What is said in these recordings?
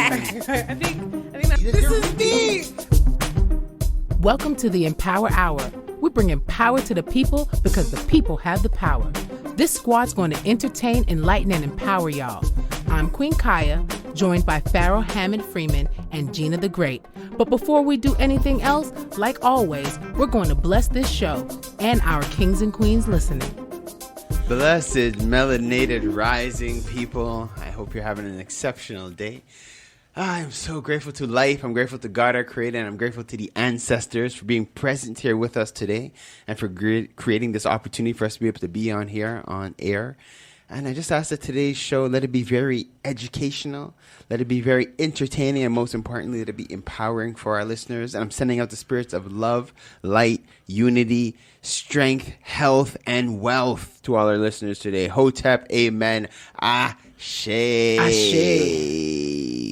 I think this is deep. Welcome to the Empower Hour. We bring power to the people because the people have the power. This squad's going to entertain, enlighten, and empower y'all. I'm Queen Kaya, joined by Pharaoh Hammond Freeman and Gina the Great. But before we do anything else, like always, we're going to bless this show and our kings and queens listening. Blessed, melanated, rising people. I hope you're having an exceptional day. I'm so grateful to life. I'm grateful to God, our Creator, and I'm grateful to the ancestors for being present here with us today and for creating this opportunity for us to be able to be on here, on air. And I just ask that today's show, let it be very educational, let it be very entertaining, and most importantly, let it be empowering for our listeners. And I'm sending out the spirits of love, light, unity, strength, health, and wealth to all our listeners today. Hotep, amen, ashe.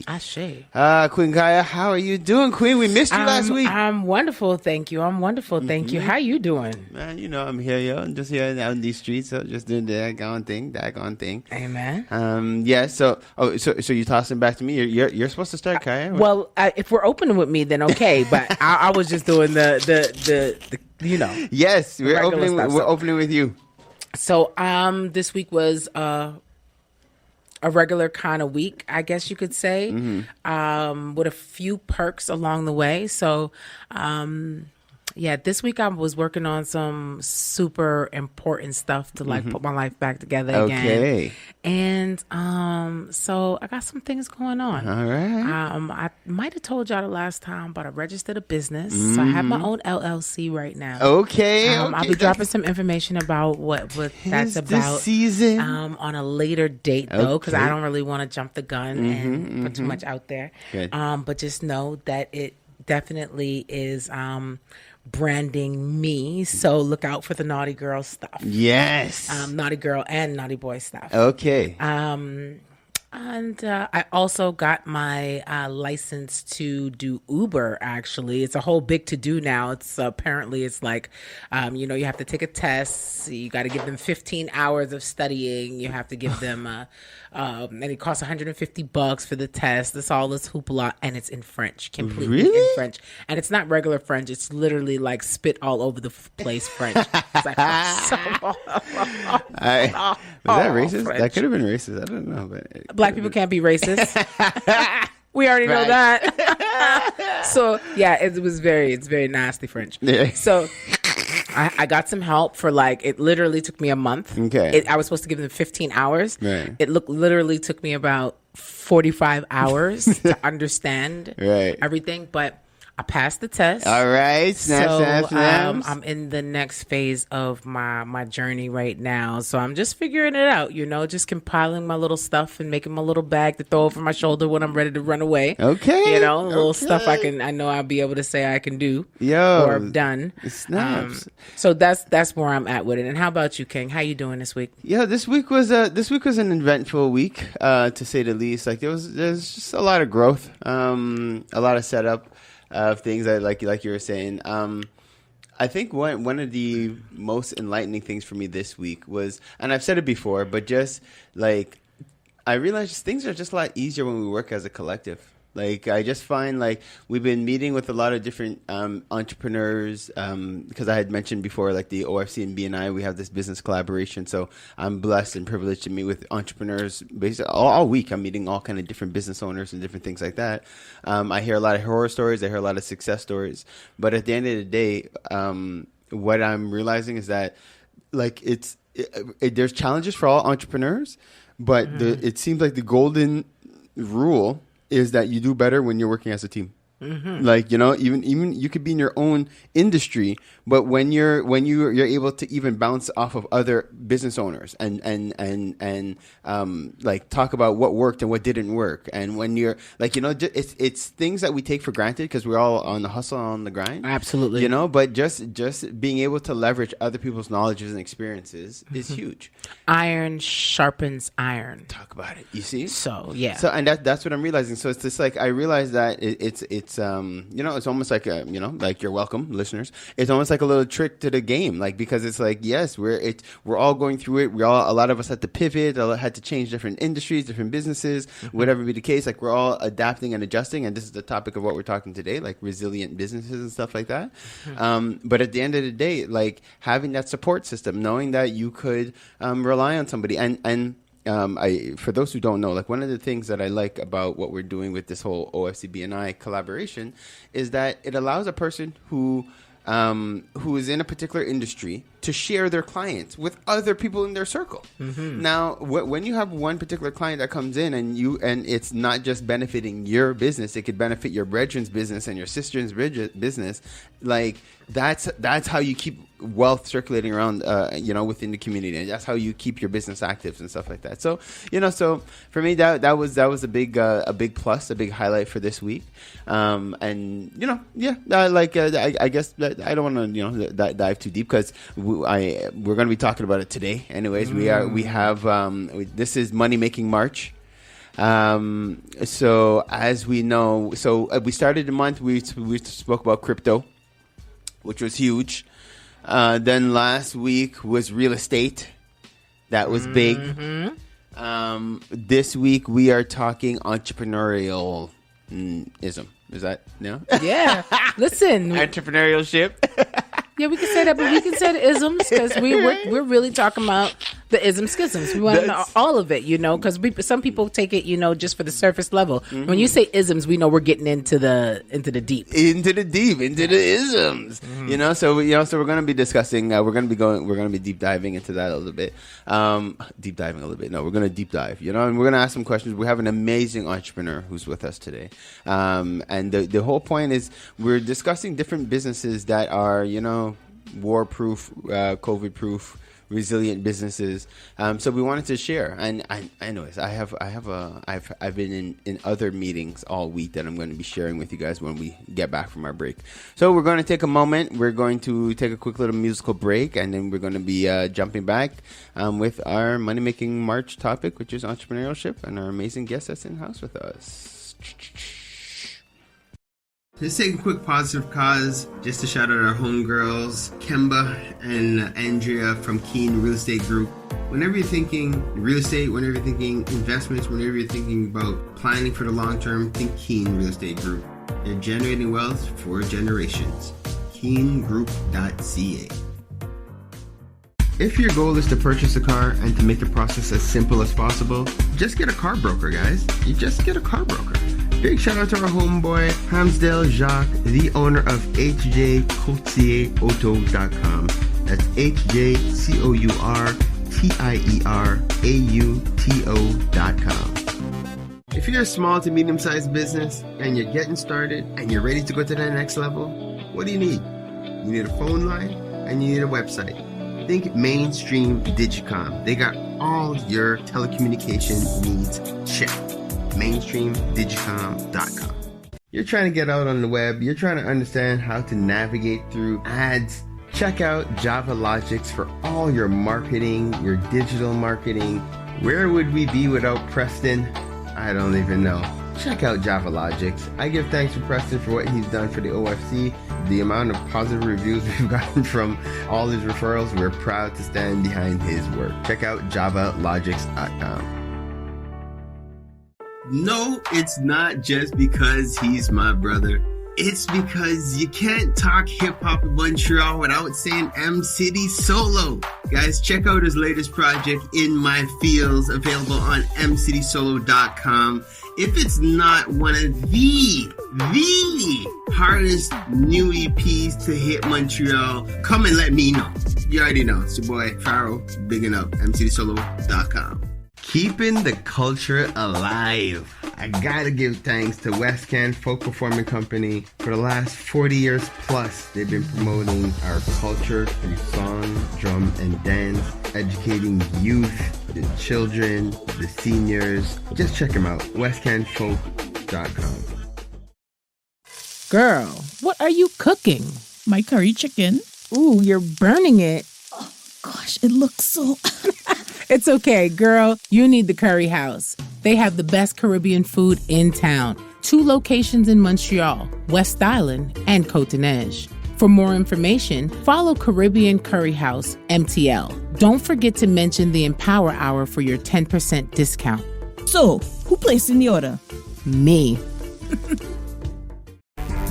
Ashe. Queen Kaya, how are you doing, Queen? We missed you last week. I'm wonderful, thank you. Thank you. How you doing? Man, you know, I'm here, yo. I'm just here out in these streets, so just doing that gone thing. Amen. Yeah, so you're tossing back to me. You're supposed to start, Kaya. Well, if we're opening with me, then okay. But I was just doing the you know. Yes, we're opening. Stuff, we're opening with you. So this week was a regular kind of week, I guess you could say, with a few perks along the way. So, this week I was working on some super important stuff to put my life back together again. Okay. And so I got some things going on. All right. I might have told y'all the last time, but I registered a business. So I have my own LLC right now. Okay. I'll be dropping some information about what that's about season. On a later date, though, because I don't really want to jump the gun and put too much out there. Good. But just know that it definitely is branding me, so look out for the naughty girl stuff. Yes. Naughty girl and naughty boy stuff. Okay. And I also got my license to do Uber, actually. It's a whole big to-do now. It's apparently it's like, you have to take a test. You got to give them 15 hours of studying. You have to give them, and it costs $150 for the test. It's all this hoopla, and it's in French, completely in French. And it's not regular French. It's literally like spit all over the place French. It's like, was that racist? French. That could have been racist. I don't know, but Black people can't be racist. We already know that. So yeah, it's very nasty French. Yeah. So I got some help for it literally took me a month. Okay. I was supposed to give them 15 hours. Right. It literally took me about 45 hours to understand everything, but I passed the test. All right. Snap. I'm in the next phase of my journey right now. So I'm just figuring it out, just compiling my little stuff and making my little bag to throw over my shoulder when I'm ready to run away. Okay. Little stuff I know I'll be able to say I can do or I've done. Snaps. So that's where I'm at with it. And how about you, King? How you doing this week? Yeah, this week was an eventful week, to say the least. There's just a lot of growth, a lot of setup of things that like you were saying. I think one of the most enlightening things for me this week was, and I've said it before, but just I realized things are just a lot easier when we work as a collective. I just find we've been meeting with a lot of different entrepreneurs because I had mentioned before the OFC and BNI, we have this business collaboration. So I'm blessed and privileged to meet with entrepreneurs basically all week. I'm meeting all kind of different business owners and different things like that. I hear a lot of horror stories. I hear a lot of success stories. But at the end of the day, what I'm realizing is that there's challenges for all entrepreneurs, but it seems like the golden rule is that you do better when you're working as a team. Even you could be in your own industry, but when you're able to even bounce off of other business owners and talk about what worked and what didn't work, and when you're it's things that we take for granted because we're all on the hustle, on the grind. Absolutely. But just being able to leverage other people's knowledges and experiences is huge. Iron sharpens iron. Talk about it. You see? So yeah. So and that's what I'm realizing. So it's just I realize that it's it's it's almost like like you're welcome, listeners. It's almost like a little trick to the game, like because it's like yes, we're all going through it. A lot of us had to pivot, had to change different industries, different businesses, whatever be the case. Like we're all adapting and adjusting, and this is the topic of what we're talking today, like resilient businesses and stuff like that. But at the end of the day, like having that support system, knowing that you could rely on somebody, and for those who don't know, like one of the things that I like about what we're doing with this whole OFC BNI collaboration is that it allows a person who is in a particular industry to share their clients with other people in their circle. Now, when you have one particular client that comes in and it's not just benefiting your business, it could benefit your brethren's business and your sister's business. Like that's how you keep wealth circulating around, within the community, and that's how you keep your business active and stuff like that. So, so for me, that was a big plus, a big highlight for this week. I guess that I don't want to dive too deep because we're going to be talking about it today. Anyways, this is Money Making March. So as we know, we started the month. We spoke about crypto, which was huge. Then last week was real estate. That was big. This week we are talking entrepreneurialism. Is that no? Yeah. Listen. Entrepreneurship. Yeah, we can say that, but we can say the isms because we're really talking about the ism schisms. We want to know all of it, because some people take it, just for the surface level. When you say isms, we know we're getting into the deep, into the isms. So we're going to be discussing. We're going to be deep diving into that a little bit. Deep diving a little bit. No, we're going to deep dive. And we're going to ask some questions. We have an amazing entrepreneur who's with us today, and the whole point is we're discussing different businesses that are war-proof, COVID-proof, resilient businesses. So we wanted to share. And anyways, I've been in other meetings all week that I'm going to be sharing with you guys when we get back from our break. So we're going to take a moment. We're going to take a quick little musical break, and then we're going to be jumping back with our Money Making March topic, which is entrepreneurship, and our amazing guest that's in house with us. Just take a quick positive cause just to shout out our homegirls, Kemba and Andrea from Keen Real Estate Group. Whenever you're thinking real estate, whenever you're thinking investments, whenever you're thinking about planning for the long term, think Keen Real Estate Group. They're generating wealth for generations. KeenGroup.ca. If your goal is to purchase a car and to make the process as simple as possible, just get a car broker, guys. You just get a car broker. Big shout out to our homeboy, Hamsdale Jacques, the owner of HJCourtierAuto.com. That's HJCourtierAuto.com. If you're a small to medium-sized business and you're getting started and you're ready to go to that next level, what do you need? You need a phone line and you need a website. Think Mainstream Digicom. They got all your telecommunication needs checked. MainstreamDigicom.com. You're trying to get out on the web. You're trying to understand how to navigate through ads. Check out Java Logics for all your marketing, your digital marketing. Where would we be without Preston? I don't even know. Check out Java Logics. I give thanks to Preston for what he's done for the OFC. The amount of positive reviews we've gotten from all his referrals, we're proud to stand behind his work. Check out JavaLogics.com. No, it's not just because he's my brother. It's because you can't talk hip-hop in Montreal without saying M-City Solo. Guys, check out his latest project, In My Fields, available on mcitysolo.com. If it's not one of the hardest new EPs to hit Montreal, come and let me know. You already know. It's your boy, Pharaoh, bigging up, mcitysolo.com. Keeping the culture alive. I gotta give thanks to West Can Folk Performing Company. For the last 40 years plus, they've been promoting our culture through song, drum, and dance, educating youth, the children, the seniors. Just check them out, westcanfolk.com. Girl, what are you cooking? My curry chicken. Ooh, you're burning it. Gosh, it looks so... It's okay, girl. You need the Curry House. They have the best Caribbean food in town. 2 locations in Montreal, West Island, and Côte-d'Ivoire. For more information, follow Caribbean Curry House, MTL. Don't forget to mention the Empower Hour for your 10% discount. So, who placed in the order? Me.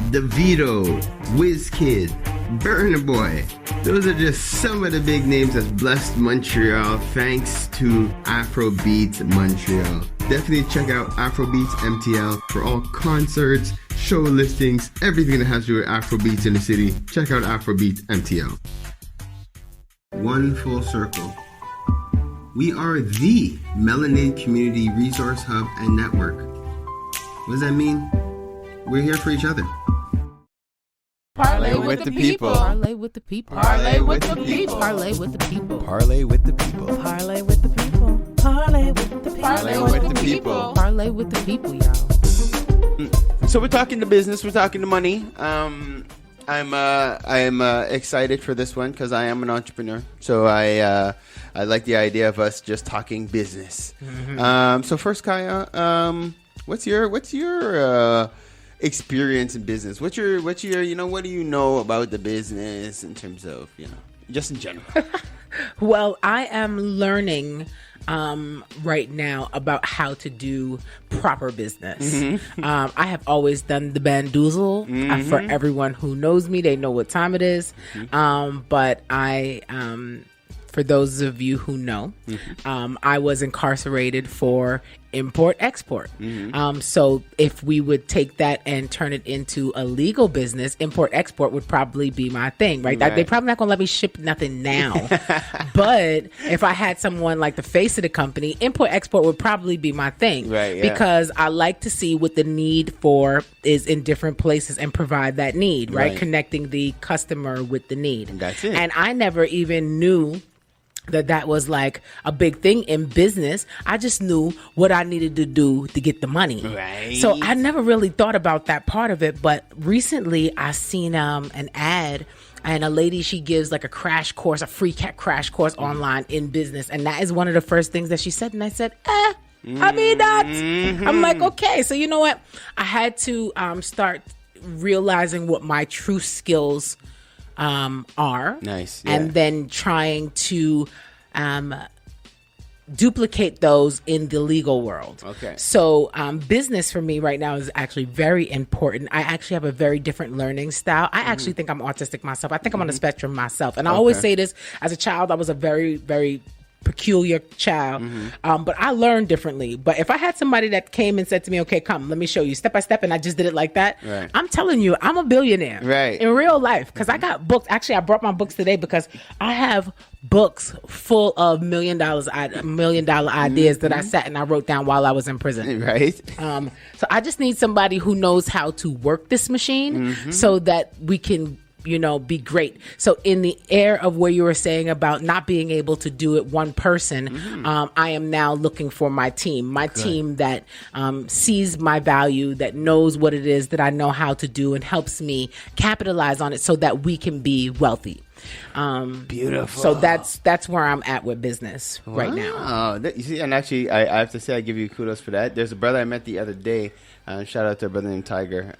DeVito, WizKid, Burna Boy. Those are just some of the big names that's blessed Montreal thanks to Afrobeats Montreal. Definitely check out Afrobeats MTL for all concerts, show listings, everything that has to do with Afrobeats in the city. Check out Afrobeats MTL. One full circle. We are the Melanated Community Resource Hub and Network. What does that mean? We're here for each other. Parlay with the people. Parlay with the people. Parlay with the people. Parlay with the people. Parlay with the people. Parlay with the people. Parlay with the people. Parlay with the people. Parlay with the people, y'all. So we're talking to business. We're talking to money. I'm excited for this one because I am an entrepreneur. So I like the idea of us just talking business. Mm-hmm. So first, Kaya, what's your experience in business? What's your what do you know about the business in terms of just in general? Well, I am learning right now about how to do proper business. Mm-hmm. I have always done the bamboozle. For everyone who knows me, they know what time it is. Mm-hmm. But for those of you who know, I was incarcerated for import-export. Mm-hmm. So if we would take that and turn it into a legal business, import-export would probably be my thing, right? They probably not going to let me ship nothing now. But if I had someone like the face of the company, import-export would probably be my thing. Right, yeah. Because I like to see what the need for is in different places and provide that need, right? Connecting the customer with the need. And that's it. And I never even knew that was like a big thing in business. I just knew what I needed to do to get the money. Right. So I never really thought about that part of it. But recently I seen an ad, and a lady, she gives like a crash course, a free crash course online in business. And that is one of the first things that she said. And I said, I mean that. Mm-hmm. I'm like, okay. So you know what? I had to start realizing what my true skills are. Nice. Yeah. And then trying to duplicate those in the legal world. Okay. So business for me right now is actually very important. I actually have a very different learning style. I actually think I'm autistic myself. I think I'm on the spectrum myself. And I always say this, as a child, I was a very, very peculiar child, but I learned differently. But if I had somebody that came and said to me, okay, come, let me show you step by step, and I just did it like that, I'm telling you, I'm a billionaire in real life, because I got books. Actually, I brought my books today because I have books full of $1 million ideas that I sat and I wrote down while I was in prison. Right. So I just need somebody who knows how to work this machine so that we can be great. So in the air of where you were saying about not being able to do it one person, I am now looking for my team, team that sees my value, that knows what it is that I know how to do and helps me capitalize on it so that we can be wealthy. Beautiful. So that's where I'm at with business right now. You see, and actually I have to say I give you kudos for that. There's a brother I met the other day. Shout out to a brother named Tiger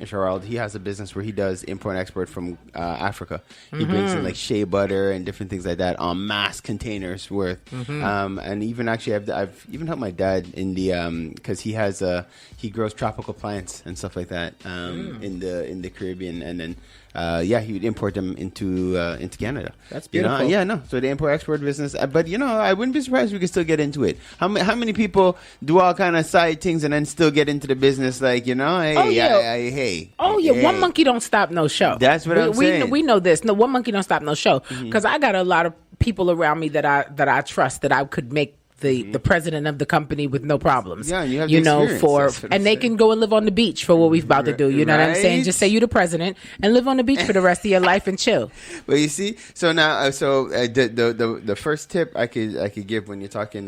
Gerald. He has a business where he does import and export from Africa. He brings in like shea butter and different things like that on mass containers worth. And even actually, I've even helped my dad in the because he grows tropical plants and stuff like that in the Caribbean, and then he would import them into Canada. That's beautiful. So the import export business. But I wouldn't be surprised if we could still get into it. How many people do all kind of side things and then still get into the business? Like hey. One monkey don't stop no show. That's what I'm saying. We know this. No, one monkey don't stop no show. Because I got a lot of people around me that I trust, that I could make the president of the company with no problems. Yeah, and you have the and they can go and live on the beach for what we've about to do. You know what I'm saying? Just say you the president and live on the beach for the rest of your life and chill. But you see, so now, the first tip I could give when you're talking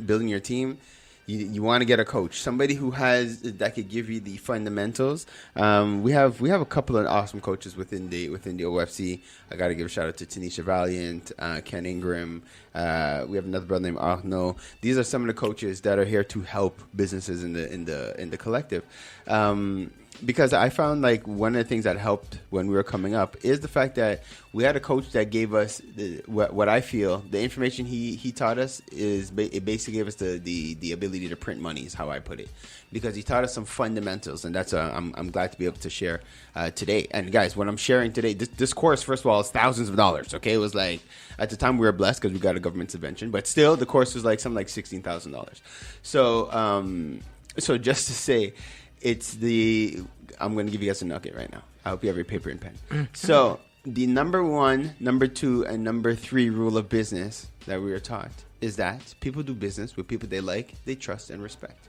building your team, you want to get a coach, somebody who has that could give you the fundamentals. We have a couple of awesome coaches within the OFC. I got to give a shout out to Tanisha Valiant, Ken Ingram. We have another brother named Arno. These are some of the coaches that are here to help businesses in the collective. Because I found like one of the things that helped when we were coming up is the fact that we had a coach that gave us what I feel the information he taught us is it basically gave us the ability to print money is how I put it, because he taught us some fundamentals, and that's I'm glad to be able to share today. And guys, what I'm sharing today, this course, first of all, is thousands of dollars. Okay, it was like at the time we were blessed because we got a government subvention, but still the course was like something like $16,000. So just to say. I'm going to give you guys a nugget right now. I hope you have your paper and pen. Mm-hmm. So the number 1, number 2, and number 3 rule of business that we are taught is that people do business with people they like, they trust, and respect.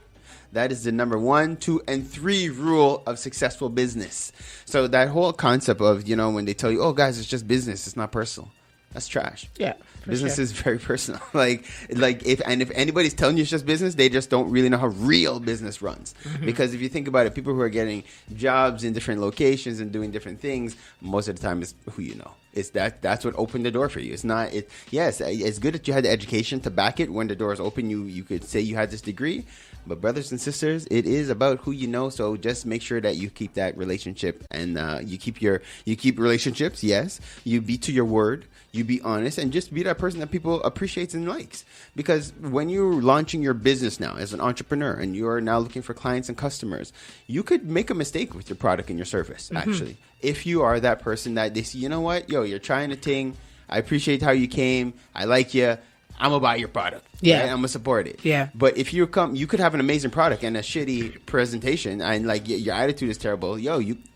That is the number 1, 2, and 3 rule of successful business. So that whole concept of, when they tell you, oh, guys, it's just business, it's not personal. That's trash. Yeah. Business is very personal. Like if anybody's telling you it's just business, they just don't really know how real business runs. Mm-hmm. Because if you think about it, people who are getting jobs in different locations and doing different things, most of the time is who you know. It's that's what opened the door for you. It's not it. Yes, it's good that you had the education to back it. When the doors open, you could say you had this degree. But brothers and sisters, it is about who you know. So just make sure that you keep that relationship and you keep relationships. Yes, you be to your word. You be honest and just be that person that people appreciates and likes. Because when you're launching your business now as an entrepreneur and you're now looking for clients and customers, you could make a mistake with your product and your service. Mm-hmm. Actually, if you are that person that they see, you know what, you're trying a thing. I appreciate how you came. I like you. I'm gonna buy your product. Yeah, right? I'm gonna support it. Yeah. But if you could have an amazing product and a shitty presentation, and like your attitude is terrible.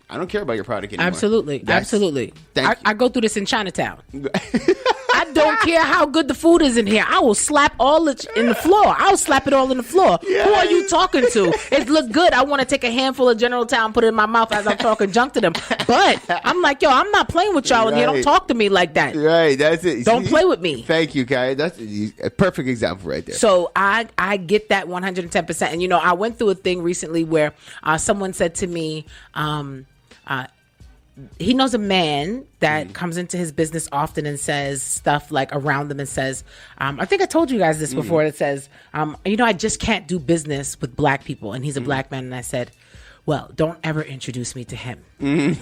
I don't care about your product anymore. Absolutely. I go through this in Chinatown. I don't care how good the food is in here. I will slap all it in the floor. I'll slap it all in the floor. Yes. Who are you talking to? It look good. I want to take a handful of General Tao and put it in my mouth as I'm talking junk to them. But I'm like, I'm not playing with y'all in here. Don't talk to me like that. Right. That's it. Don't play with me. Thank you, Kai. That's a perfect example right there. So I get that 110%. And, I went through a thing recently where someone said to me, he knows a man that comes into his business often and says stuff like around them and says, I think I told you guys this before. It says, I just can't do business with black people. And he's a black man. And I said, well, don't ever introduce me to him.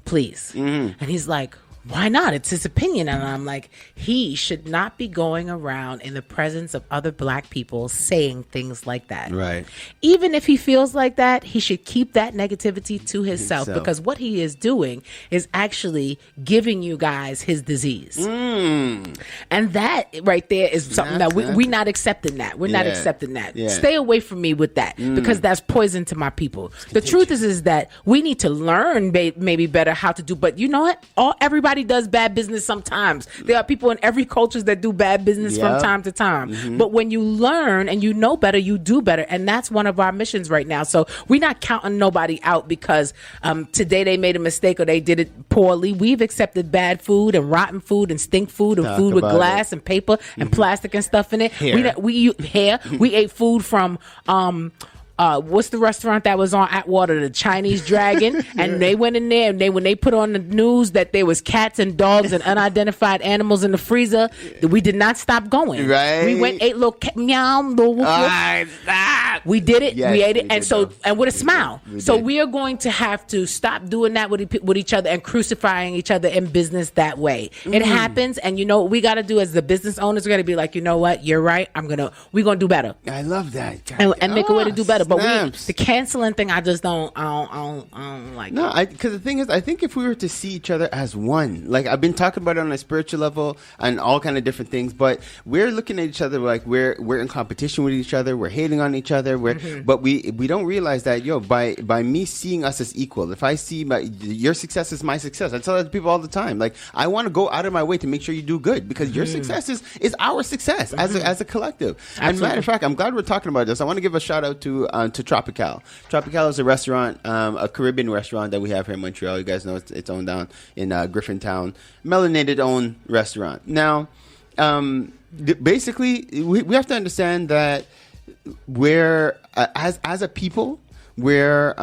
Please. And he's like, why not? It's his opinion. And I'm like, he should not be going around in the presence of other black people saying things like that. Right. Even if he feels like that, he should keep that negativity to himself, because what he is doing is actually giving you guys his disease. And that right there is something that we're not accepting that. We're not accepting that. Yeah. Stay away from me with that, because that's poison to my people. The truth is that we need to learn maybe better how to do, but you know what? Everybody does bad business sometimes. There are people in every culture that do bad business from time to time. But when you learn and you know better, you do better. And that's one of our missions right now. So we're not counting nobody out because today they made a mistake or they did it poorly. We've accepted bad food and rotten food and stink food and food with glass and paper and plastic and stuff in it. We ate food from what's the restaurant that was on Atwater, the Chinese Dragon, and they went in there and when they put on the news that there was cats and dogs and unidentified animals in the freezer, we did not stop going. Right. We went, ate little meow, little woof, woof. We did it. Yes, we ate it, and with a smile. We are going to have to stop doing that with each other and crucifying each other in business that way. It happens, and what we got to do as the business owners, we got to be like, you know what, you're right. We're gonna do better. I love that, and make a way to do better. But the canceling thing, I just don't like. No, because the thing is, I think if we were to see each other as one, like I've been talking about it on a spiritual level and all kind of different things, but we're looking at each other like we're in competition with each other, we're hating on each other, but we don't realize that by me seeing us as equal, if I see your success is my success, I tell that to people all the time. Like I want to go out of my way to make sure you do good, because your success is our success as a collective. Absolutely. And matter of fact, I'm glad we're talking about this. I want to give a shout out to Tropical. Tropical is a restaurant, a Caribbean restaurant that we have here in Montreal. You guys know it's owned down in Griffintown. Melanated owned restaurant. Now, basically, we have to understand that we're as a people, where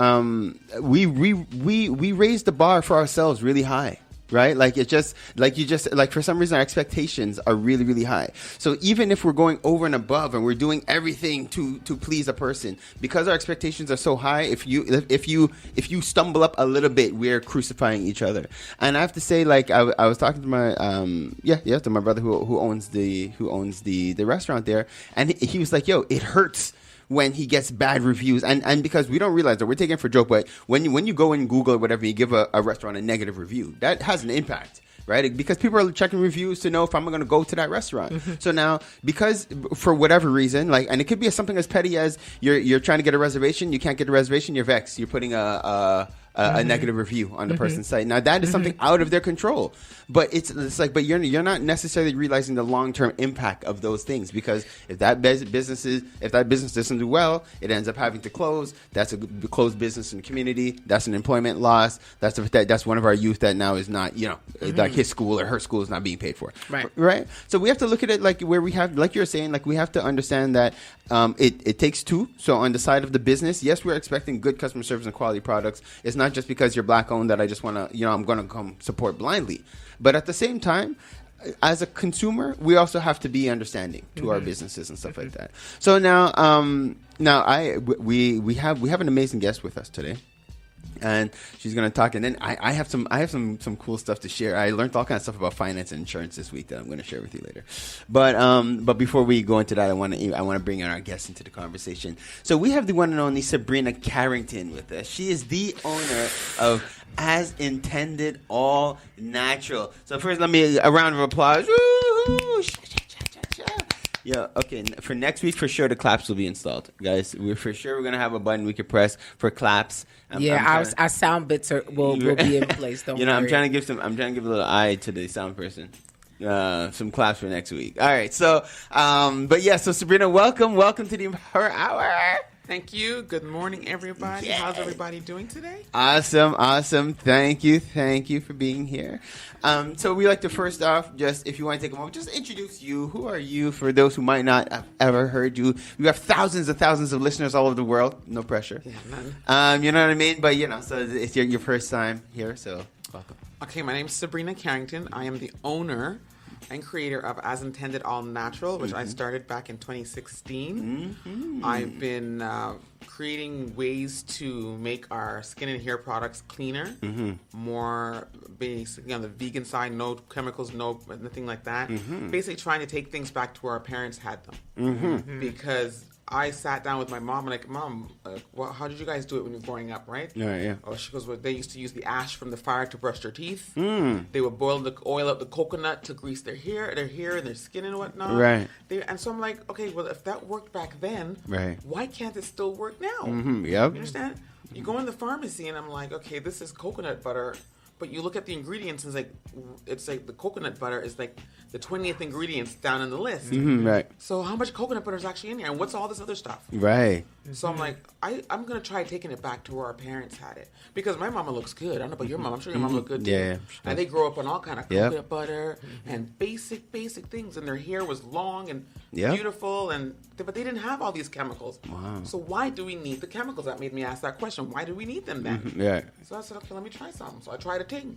we raise the bar for ourselves really high. Right? Like it just like for some reason our expectations are really, really high. So even if we're going over and above and we're doing everything to please a person, because our expectations are so high, if you stumble up a little bit, we're crucifying each other. And I have to say, like I was talking to my to my brother who owns the restaurant there, and he was like, yo, it hurts when he gets bad reviews, and because we don't realize that we're taking it for a joke, but when you go in Google or whatever, you give a restaurant a negative review, that has an impact, right? Because people are checking reviews to know if I'm going to go to that restaurant. So now, because for whatever reason, like, and it could be something as petty as you're trying to get a reservation, you can't get a reservation, you're vexed, you're putting a negative review on the person's site. Now that is something out of their control, but it's like, but you're not necessarily realizing the long-term impact of those things, because if that business doesn't do well, it ends up having to close. That's a closed business in the community. That's an employment loss. That's one of our youth that now is not, like his school or her school is not being paid for. Right. So we have to look at it like where we have, like you're saying, like we have to understand that it takes two. So on the side of the business, yes, we're expecting good customer service and quality products. It's not just because you're black owned that I just want to, I'm going to come support blindly. But at the same time, as a consumer, we also have to be understanding to our businesses and stuff like that. So now, we have an amazing guest with us today. And she's gonna talk, and then I have some cool stuff to share. I learned all kinds of stuff about finance and insurance this week that I'm gonna share with you later. But before we go into that, I want to bring in our guest into the conversation. So we have the one and only Sabrina Carrington with us. She is the owner of As Intended All Natural. So first, let me a round of applause. Woo-hoo! Yeah, okay. For next week, for sure, the claps will be installed, guys. We're going to have a button we can press for claps. Our sound bits will be in place. Don't worry. I'm trying to give a little eye to the sound person. Some claps for next week. All right. So, so Sabrina, welcome to the Her Hour. Thank you. Good morning, everybody. Yeah. How's everybody doing today? Awesome. Thank you for being here. So we like to first off, just if you want to take a moment, just introduce you. Who are you for those who might not have ever heard you? We have thousands of listeners all over the world. No pressure. Yeah, none. You know what I mean? But so it's your first time here, so welcome. Okay, my name's Sabrina Carrington. I am the owner and creator of As Intended All Natural, which I started back in 2016. I've been creating ways to make our skin and hair products cleaner, more basically on the vegan side, no chemicals, nothing like that. Basically trying to take things back to where our parents had them. Because I sat down with my mom and like, Mom, how did you guys do it when you were growing up, right? Yeah. Oh, she goes, well, they used to use the ash from the fire to brush their teeth. They would oil up the coconut to grease their hair and their skin and whatnot. Right. And so I'm like, okay, well, if that worked back then, why can't it still work now? Yep. You understand? You go in the pharmacy and I'm like, okay, this is coconut butter. But you look at the ingredients and it's like the coconut butter is like the 20th ingredients down in the list. Right. So how much coconut butter is actually in here? And what's all this other stuff? Right. So I'm like, I'm going to try taking it back to where our parents had it. Because my mama looks good. I don't know about your mom. I'm sure your mom looked good too. Yeah. And they grow up on all kind of coconut butter and basic things. And their hair was long and beautiful. But they didn't have all these chemicals. Wow. So why do we need the chemicals? That made me ask that question. Why do we need them then? Yeah. So I said, okay, let me try something. So I tried a thing.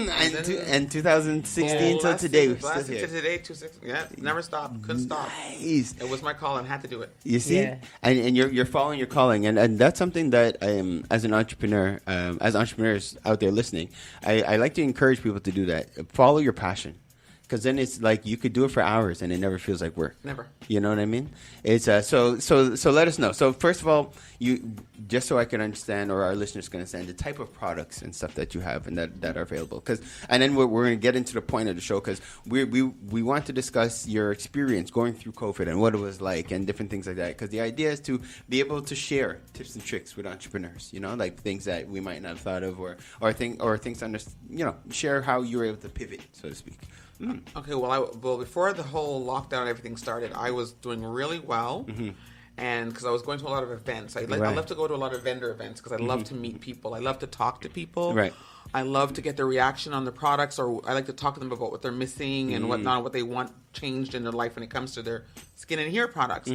And 2016 till today, we're still here. Today, 2016. Yeah, never stopped. Couldn't stop. Nice. It was my call and had to do it. You see, and you're following your calling, and that's something that as an entrepreneur, as entrepreneurs out there listening, I like to encourage people to do that. Follow your passion. Because then it's like you could do it for hours and it never feels like work. Never. You know what I mean? It's so let us know. So first of all, you just so I can understand, or our listeners can understand the type of products and stuff that you have and that are available. And then we're going to get into the point of the show because we want to discuss your experience going through COVID and what it was like and different things like that. Because the idea is to be able to share tips and tricks with entrepreneurs. You know, like things that we might not have thought of, or things share how you were able to pivot, so to speak. Okay, well, before the whole lockdown and everything started, I was doing really well, and because I was going to a lot of events. I love to go to a lot of vendor events because I love to meet people. I love to talk to people. Right. I love to get their reaction on the products, or I like to talk to them about what they're missing and whatnot, what they want changed in their life when it comes to their skin and hair products.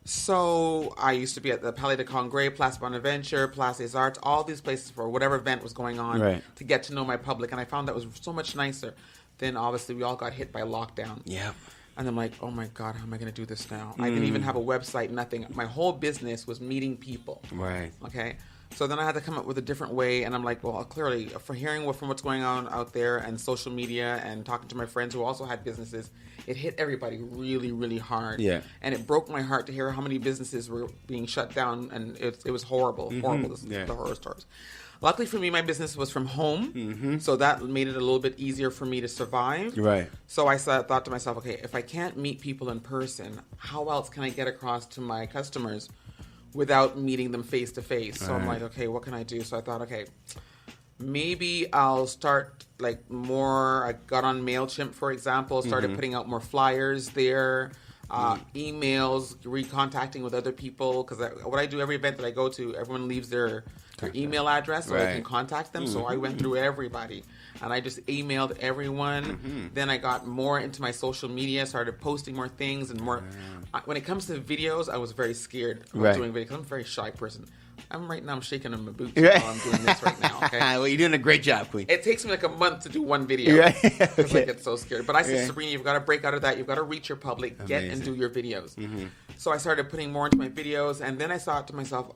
So I used to be at the Palais de Congrès, Place Bonaventure, Place des Arts, all these places for whatever event was going on Right. to get to know my public. And I found that was so much nicer. Then obviously we all got hit by lockdown. Yeah. And I'm like, oh my God, how am I going to do this now? I didn't even have a website, nothing. My whole business was meeting people. Right. Okay. So then I had to come up with a different way. And I'm like, well, clearly, for hearing from what's going on out there and social media and talking to my friends who also had businesses, it hit everybody really, really hard. Yeah. And it broke my heart to hear how many businesses were being shut down. And it was horrible, horrible, Yeah. the horror stories. Luckily for me, my business was from home. So that made it a little bit easier for me to survive. Right. So I thought to myself, okay, if I can't meet people in person, how else can I get across to my customers without meeting them face to face? So I'm like, okay, what can I do? So I thought, okay, maybe I'll start like more. I got on MailChimp, for example, started putting out more flyers there, emails, recontacting with other people. Because what I do every event that I go to, everyone leaves their email address so I can contact them. So I went through everybody and I just emailed everyone. Then I got more into my social media, started posting more things and more. When it comes to videos, I was very scared of doing videos. I'm a very shy person. I'm shaking in my boots while I'm doing this right now. Okay. Well, you're doing a great job, Queen. It takes me like a month to do one video because I get so scared. But I said, Yeah. Sabrina, you've got to break out of that. You've got to reach your public, get and do your videos. So I started putting more into my videos, and then I thought to myself,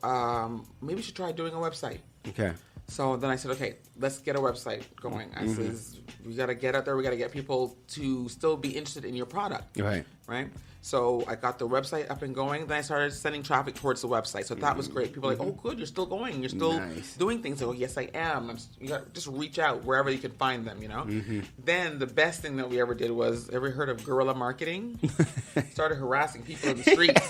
maybe we should try doing a website. Okay. So then I said, okay, let's get a website going. I said, we got to get out there. We got to get people to still be interested in your product. Right. Right? So I got the website up and going. Then I started sending traffic towards the website. So that was great. People were like, oh, good, you're still going. You're still doing things. I go, yes, I am. You got to just reach out wherever you can find them, you know? Then the best thing that we ever did was, ever heard of guerrilla marketing? Started harassing people in the streets.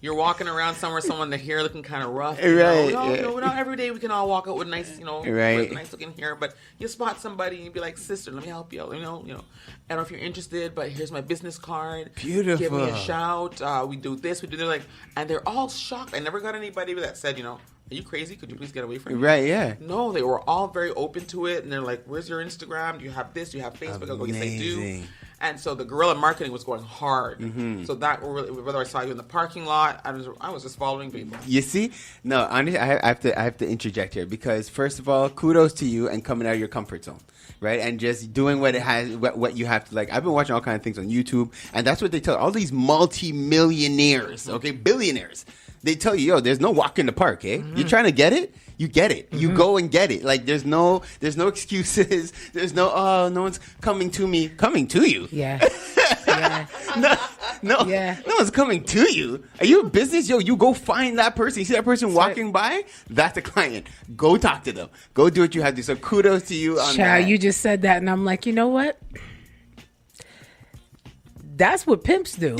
You're walking around somewhere, someone, the hair looking kind of rough. Right. Not every day we can all walk out with nice, Right. with nice looking hair. But you spot somebody and you be like, sister, let me help you. I don't know if you're interested, but here's my business card. Beautiful. Give me a shout. We do this, we do that. And they're all shocked. I never got anybody that said, are you crazy? Could you please get away from me? Right, yeah. No, they were all very open to it. And they're like, where's your Instagram? Do you have this? Do you have Facebook? I go, yes, I do. Amazing. And so the guerrilla marketing was going hard. So that really, whether I saw you in the parking lot, I was just following people. You see? No, honestly, I have to interject here because first of all, kudos to you and coming out of your comfort zone, right? And just doing what you have to like. I've been watching all kinds of things on YouTube, and that's what they tell all these multi-millionaires, okay, billionaires. They tell you, there's no walk in the park, eh? You're trying to get it? You get it. You go and get it. Like there's no excuses. There's no one's coming to me. Coming to you. Yeah. Yeah. No. Yeah. No one's coming to you. Are you a business? You go find that person. You see that person walking by? That's a client. Go talk to them. Go do what you have to do. So kudos to you on that. Child, you just said that, and I'm like, you know what? That's what pimps do.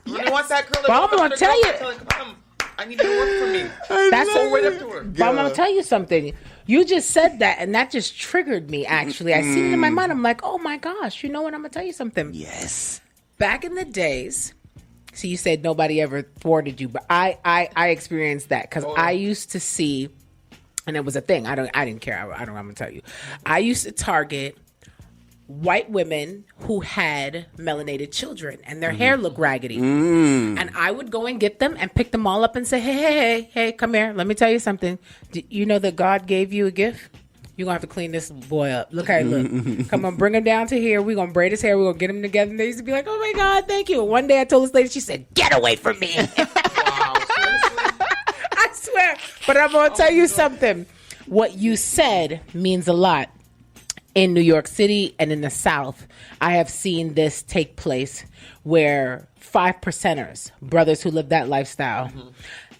When you want that girl, But I'm gonna tell you. Come, I need you to work for me. That's Go right up to her. But I'm gonna tell you something. You just said that, and that just triggered me. Actually, I seen it in my mind. I'm like, oh my gosh, you know what? I'm gonna tell you something. Yes. Back in the days, so you said nobody ever thwarted you, but I experienced that because I used to see, and it was a thing. I didn't care. I'm gonna tell you. I used to target white women who had melanated children and their hair looked raggedy. And I would go and get them and pick them all up and say, hey, come here. Let me tell you something. Do you know that God gave you a gift? You're going to have to clean this boy up. Look how he look. Come on, bring him down to here. We're going to braid his hair. We're going to get him together. And they used to be like, oh my God, thank you. And one day I told this lady, she said, get away from me. Wow, seriously? I swear. But I'm going to tell you something. What you said means a lot. In New York City and in the South, I have seen this take place where 5%ers, brothers who live that lifestyle,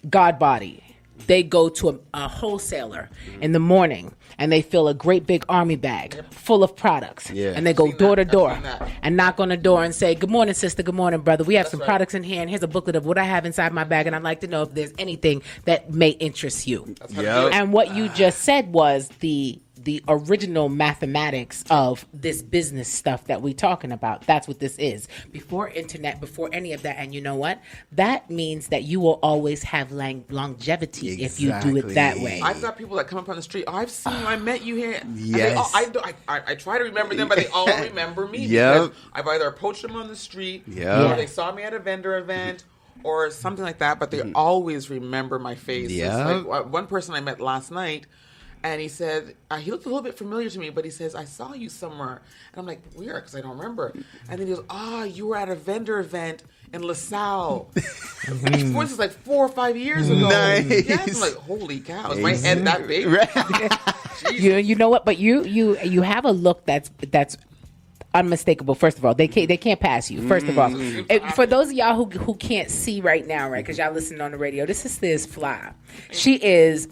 God body, they go to a wholesaler in the morning and they fill a great big army bag full of products. Yeah. And they go Seen door to that. door I've seen that. and knock on the door and say, good morning, sister. Good morning, brother. We have some products in here and here's a booklet of what I have inside my bag. And I'd like to know if there's anything that may interest you. That's how to do it. And what you just said was the the original mathematics of this business stuff that we're talking about. That's what this is. Before internet, before any of that. And you know what? That means that you will always have longevity if you do it that way. I've got people that come up on the street. Oh, I've seen you. I met you here. Yes. I try to remember them, but they all remember me. Yep. Because I've either approached them on the street, Yep. or they saw me at a vendor event, or something like that. But they always remember my face. Yep. It's like, one person I met last night, and he said, he looked a little bit familiar to me, but he says, I saw you somewhere. And I'm like, weird, because I don't remember. And then he goes, you were at a vendor event in LaSalle. This was like 4 or 5 years ago. Nice. Yes. I'm like, holy cow, is my head that big? You know what? But you have a look that's unmistakable. First of all, they can't pass you. First of all, for those of y'all who can't see right now, right? Because y'all listening on the radio, this is Fly. She is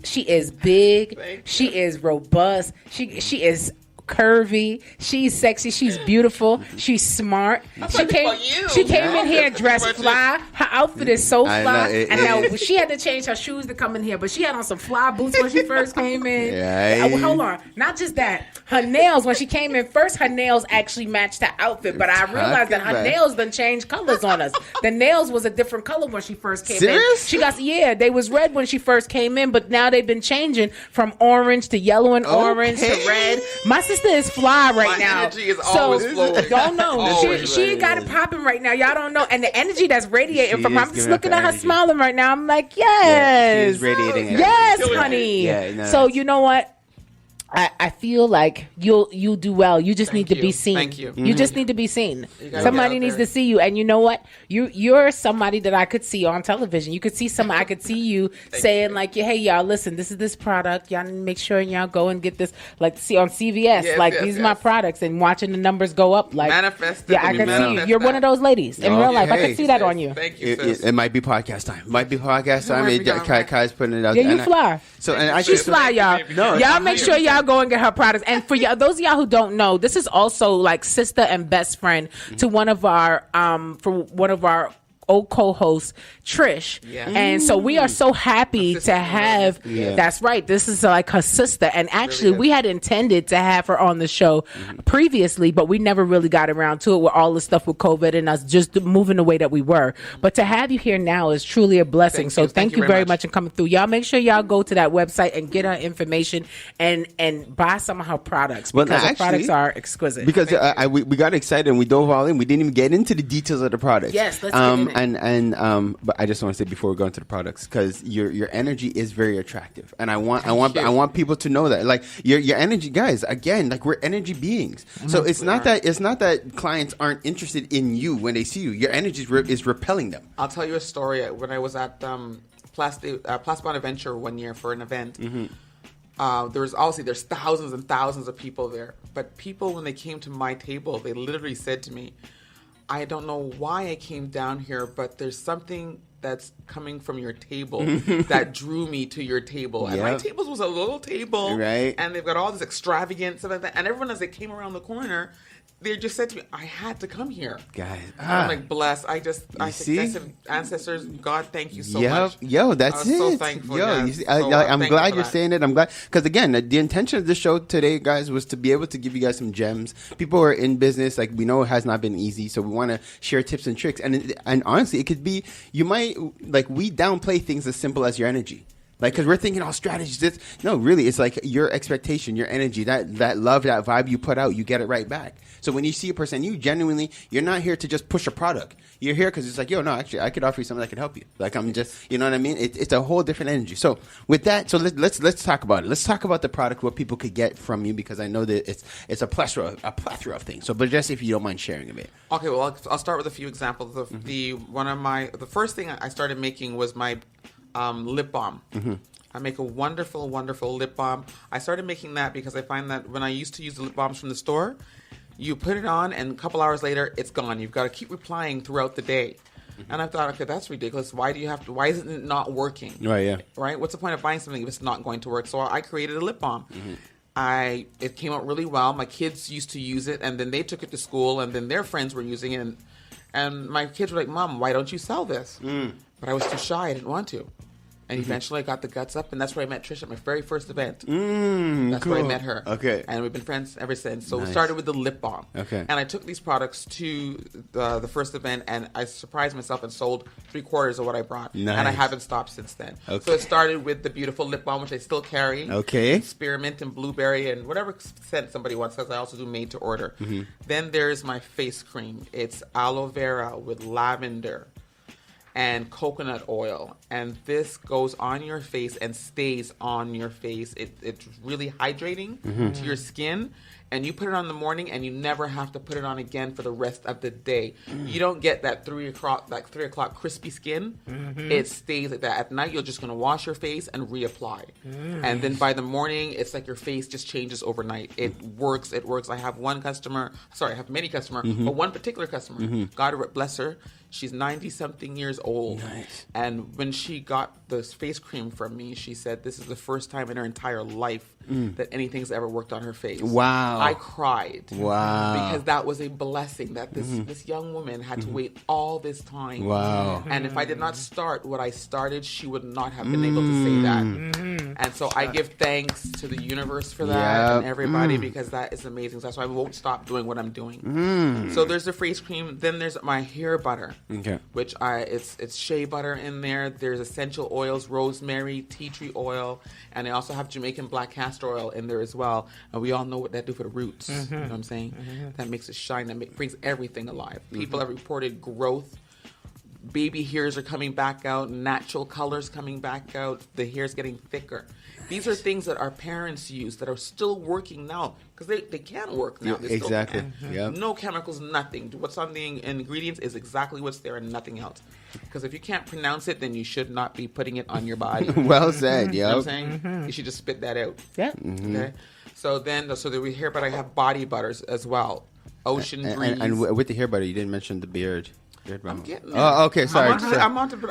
big. She is robust. She is curvy. She's sexy. She's beautiful. She's smart. She came in here dressed fly. Her outfit is so fly. And now she had to change her shoes to come in here, but she had on some fly boots when she first came in. Yeah. Hold on. Not just that. Her nails, when she came in first, her nails actually matched her outfit. But I realized that her nails done changed colors on us. The nails was a different color when she first came in. She got, they was red when she first came in, but now they've been changing from orange to yellow and orange to red. My sister is fly right now. My energy is always flowing. Don't know. She got it popping right now. Y'all don't know. And the energy that's radiating from her, I'm just looking at her smiling right now. I'm like, yes. Yeah, she is radiating energy. Yes, honey. Yeah, no, so you know what? I feel like you'll do well. You just need to be seen. Thank you. You just need to be seen. Somebody needs to see you. And you know what? You're somebody that I could see on television. You could see I could see you saying like, hey y'all, listen, this is this product. Y'all need to make sure y'all go and get this. Like see on CVS. These are my products, and watching the numbers go up. Like manifest. Yeah, I can see you. You're one of those ladies in real life. I can see that on you. Thank you. It might be podcast time. Kai's putting it out. Yeah, you fly. So and she's fly, y'all. No, y'all make sure y'all go and get her products. And for those of y'all who don't know, this is also like sister and best friend to one of our old co-host Trish, and so we are so happy to have. That's right. This is like her sister, and actually we had intended to have her on the show previously, but we never really got around to it with all the stuff with COVID and us just moving the way that we were. But to have you here now is truly a blessing. So thank you very much for coming through. Y'all make sure y'all go to that website and get her information and buy some of her products because her products are exquisite. Because we got excited and we dove all in. We didn't even get into the details of the products. Yes, let's get in it. But I just want to say before we go into the products, because your energy is very attractive, and I want people to know that, like your energy, guys. Again, like we're energy beings, so it's not that clients aren't interested in you when they see you. Your energy is repelling them. I'll tell you a story. When I was at Plasma Adventure one year for an event. There's thousands and thousands of people there, but people when they came to my table, they literally said to me, I don't know why I came down here, but there's something that's coming from your table that drew me to your table. And my table was a little table, right? And they've got all this extravagant stuff like that. And everyone, as they came around the corner, they just said to me, I had to come here. Guys. I'm like, blessed. I said, ancestors, God, thank you so much. That's it. So thankful. I'm glad you're saying it. I'm glad. Because again, the intention of this show today, guys, was to be able to give you guys some gems. People who are in business, like we know it has not been easy. So we want to share tips and tricks. And honestly, it could be, you might, like we downplay things as simple as your energy. Like, because we're thinking all strategies. No, really, it's like your expectation, your energy, that love, that vibe you put out, you get it right back. So when you see a person, you're not here to just push a product. You're here because it's like, no, actually, I could offer you something that could help you. Like, I'm just, you know what I mean? It's a whole different energy. So with that, so let's talk about it. Let's talk about the product, what people could get from you, because I know that it's a plethora of things. So, but just if you don't mind sharing a bit. Okay, well, I'll start with a few examples. The first thing I started making was my lip balm. I make a wonderful, wonderful lip balm. I started making that because I find that when I used to use the lip balms from the store, you put it on and a couple hours later, it's gone. You've got to keep replying throughout the day. And I thought, okay, that's ridiculous. Why isn't it not working? Right, yeah. Right? What's the point of buying something if it's not going to work? So I created a lip balm. It came out really well. My kids used to use it, and then they took it to school, and then their friends were using it. And my kids were like, Mom, why don't you sell this? But I was too shy. I didn't want to. And eventually I got the guts up, and that's where I met Trish at my very first event. That's Cool. where I met her. Okay. And we've been friends ever since. So Nice. we started with the lip balm. Okay. And I took these products to the first event, and I surprised myself and sold 3/4 of what I brought. And I Nice. haven't stopped since then. Okay. So it started with the beautiful lip balm, which I still carry. Okay. Spearmint and blueberry and whatever scent somebody wants, because I also do made to order. Then there's my face cream. It's aloe vera with lavender and coconut oil, and this goes on your face and stays on your face. It's really hydrating to your skin, and you put it on in the morning, and you never have to put it on again for the rest of the day. You don't get that 3 o'clock crispy skin. It stays like that. At night, you're just going to wash your face and reapply, and then by the morning, it's like your face just changes overnight. It works. It works. I have many customers, but one particular customer, God bless her. She's 90-something years old. Nice. And when she got this face cream from me, she said this is the first time in her entire life that anything's ever worked on her face. Wow. I cried. Wow. Because that was a blessing that this young woman had to wait all this time. Wow. And if I did not start what I started, she would not have been able to say that. And so I give thanks to the universe for that and everybody because that is amazing. So that's why I won't stop doing what I'm doing. So there's the face cream. Then there's my hair butter. Okay. Which it's shea butter in there. There's essential oils, rosemary, tea tree oil, and I also have Jamaican black castor oil in there as well. And we all know what that do for the roots. You know what I'm saying? That makes it shine. That brings everything alive. People have reported growth. Baby hairs are coming back out. Natural colors coming back out. The hair's getting thicker. These are things that our parents use that are still working now because they can work now. They Exactly. Yep. No chemicals, nothing. What's on the ingredients is exactly what's there and nothing else. Because if you can't pronounce it, then you should not be putting it on your body. Well said, You know what yo. I'm saying? You should just spit that out. Yeah. Okay. So the hair butter, I have body butters as well. Ocean Breeze. And with the hair butter, you didn't mention the beard. I'm getting there. Oh, okay. Sorry. I'm on to the.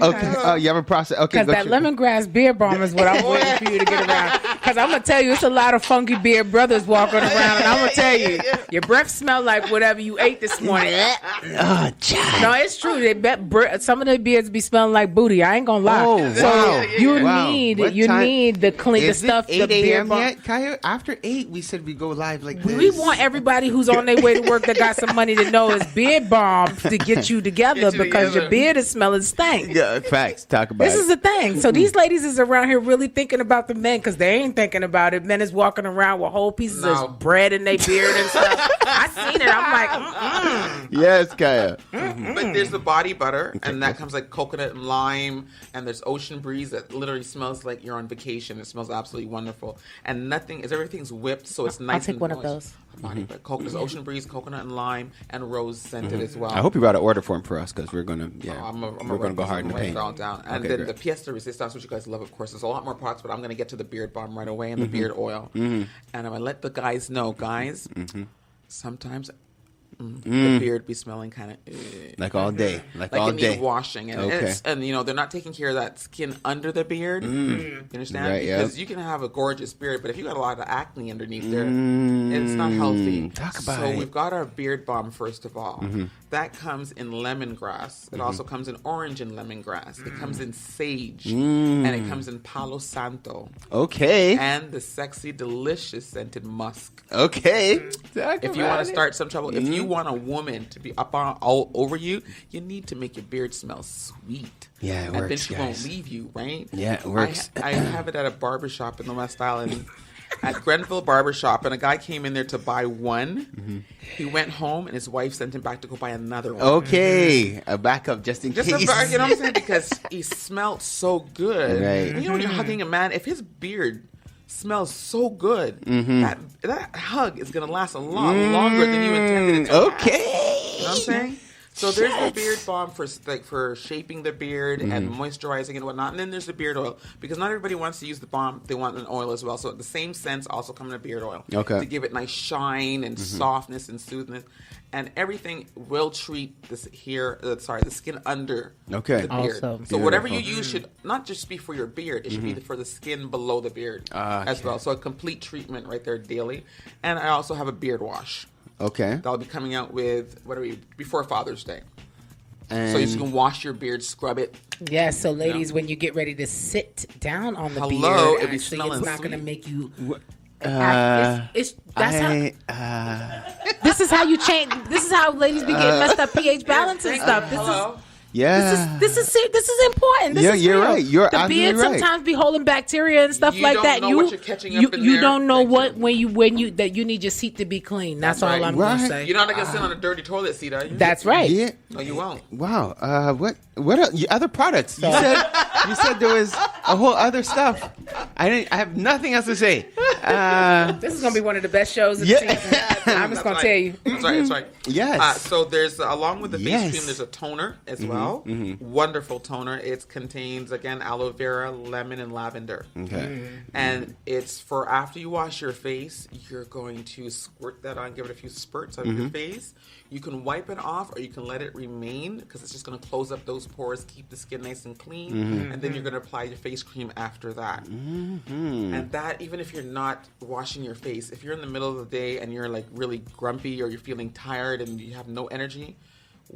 Okay. Oh, you have a process. Okay. Because that lemongrass beard balm is what I'm waiting for you to get around. Because I'm going to tell you, it's a lot of funky beard brothers walking around. And I'm going to tell you, your breath smell like whatever you ate this morning. Oh, child. No, it's true. They bet some of the beards be smelling like booty. I ain't going to lie. Oh, So wow. you Wow. need What you time- need the clean the Is stuff. it 8 the beard a.m. balm. yet, Kaya? After 8, we said we go live like this. We want everybody who's on their way to work that got some money to know it's beard balm to get you together because your beard is smelling stank. Yeah, facts. Talk about This it. is the thing. So these ladies is around here really thinking about the men because they ain't thinking about it. Men is walking around with whole pieces No. of bread in their beard and stuff. I seen it. I'm like, Yes, Kaya. But there's the body butter, and that comes like coconut and lime, and there's Ocean Breeze that literally smells like you're on vacation. It smells absolutely wonderful, and everything's whipped, so it's nice. take and one of moist. those. Body butter. There's Ocean Breeze, coconut and lime, and rose scented as well. I hope you brought an order form for us because we're gonna, we're gonna go hard in the paint. All down. And Okay, then great. the pièce de résistance, which you guys love, of course. There's a lot more products, but I'm going to get to the beard balm right away and the beard oil. And I'm going to let the guys know, sometimes the beard be smelling kind of Like all day, like all it day. need washing, and Okay. they're not taking care of that skin under the beard. You understand? Right, yep. Because you can have a gorgeous beard, but if you got a lot of acne underneath there, it's not healthy. Talk about so it. we've got our beard balm first of all. That comes in lemongrass. It also comes in orange and lemongrass. It comes in sage, and it comes in palo santo, Okay. and the sexy, delicious scented musk. Okay. If you want to start some trouble, if you want a woman to be up on all over you, you need to make your beard smell sweet. Yeah, it and then works, she guys. won't leave you, right? Yeah, it works. I have it at a barbershop in the West Island, at Grenville Barbershop, and a guy came in there to buy one. He went home, and his wife sent him back to go buy another one. Okay. A backup just in Just case. you know what I'm saying? Because he smelled so good. Right. And you know when you're hugging a man, if his beard smells so good, that hug is going to last a lot longer than you intended it to last. Okay. You know what I'm saying? So there's the beard balm for shaping the beard and moisturizing and whatnot. And then there's the beard oil. Because not everybody wants to use the balm. They want an oil as well. So the same scents also come in a beard oil. Okay. To give it nice shine and softness and smoothness. And everything will treat the skin under Okay. the beard. Awesome. So whatever you use should not just be for your beard. It should be for the skin below the beard as well. So a complete treatment right there daily. And I also have a beard wash. Okay. That'll be coming out with before Father's Day. And So you can wash your beard, scrub it, Yeah, so ladies, when you get ready to sit down on the Hello, beard, it be actually, smelling it's not going to sweet. make you. I, This is how you change. This is how ladies be getting messed up pH balance and stuff. Hello. yeah. This is important. This Yeah, is you're real. right. You're the beard absolutely right. sometimes be holding bacteria and stuff You like don't that. know what you're catching up in you there. don't know Thank what you. when you that you need your seat to be clean. That's all right. I'm gonna Right. say. You're not going to sit on a dirty toilet seat, are you? That's right. Yeah. No, you won't. Wow. What other products? You said there was a whole other stuff. I have nothing else to say. This is gonna be one of the best shows of Yeah. the season. I'm just That's gonna right. tell you. That's right. Yes. So there's, along with the face Yes. cream, there's a toner as well. Wonderful toner. It contains, again, aloe vera, lemon, and lavender. Okay. And it's for after you wash your face, you're going to squirt that on, give it a few spurts on your face. You can wipe it off or you can let it remain because it's just going to close up those pores, keep the skin nice and clean. And then you're going to apply your face cream after that. And that, even if you're not washing your face, if you're in the middle of the day and you're like really grumpy or you're feeling tired and you have no energy,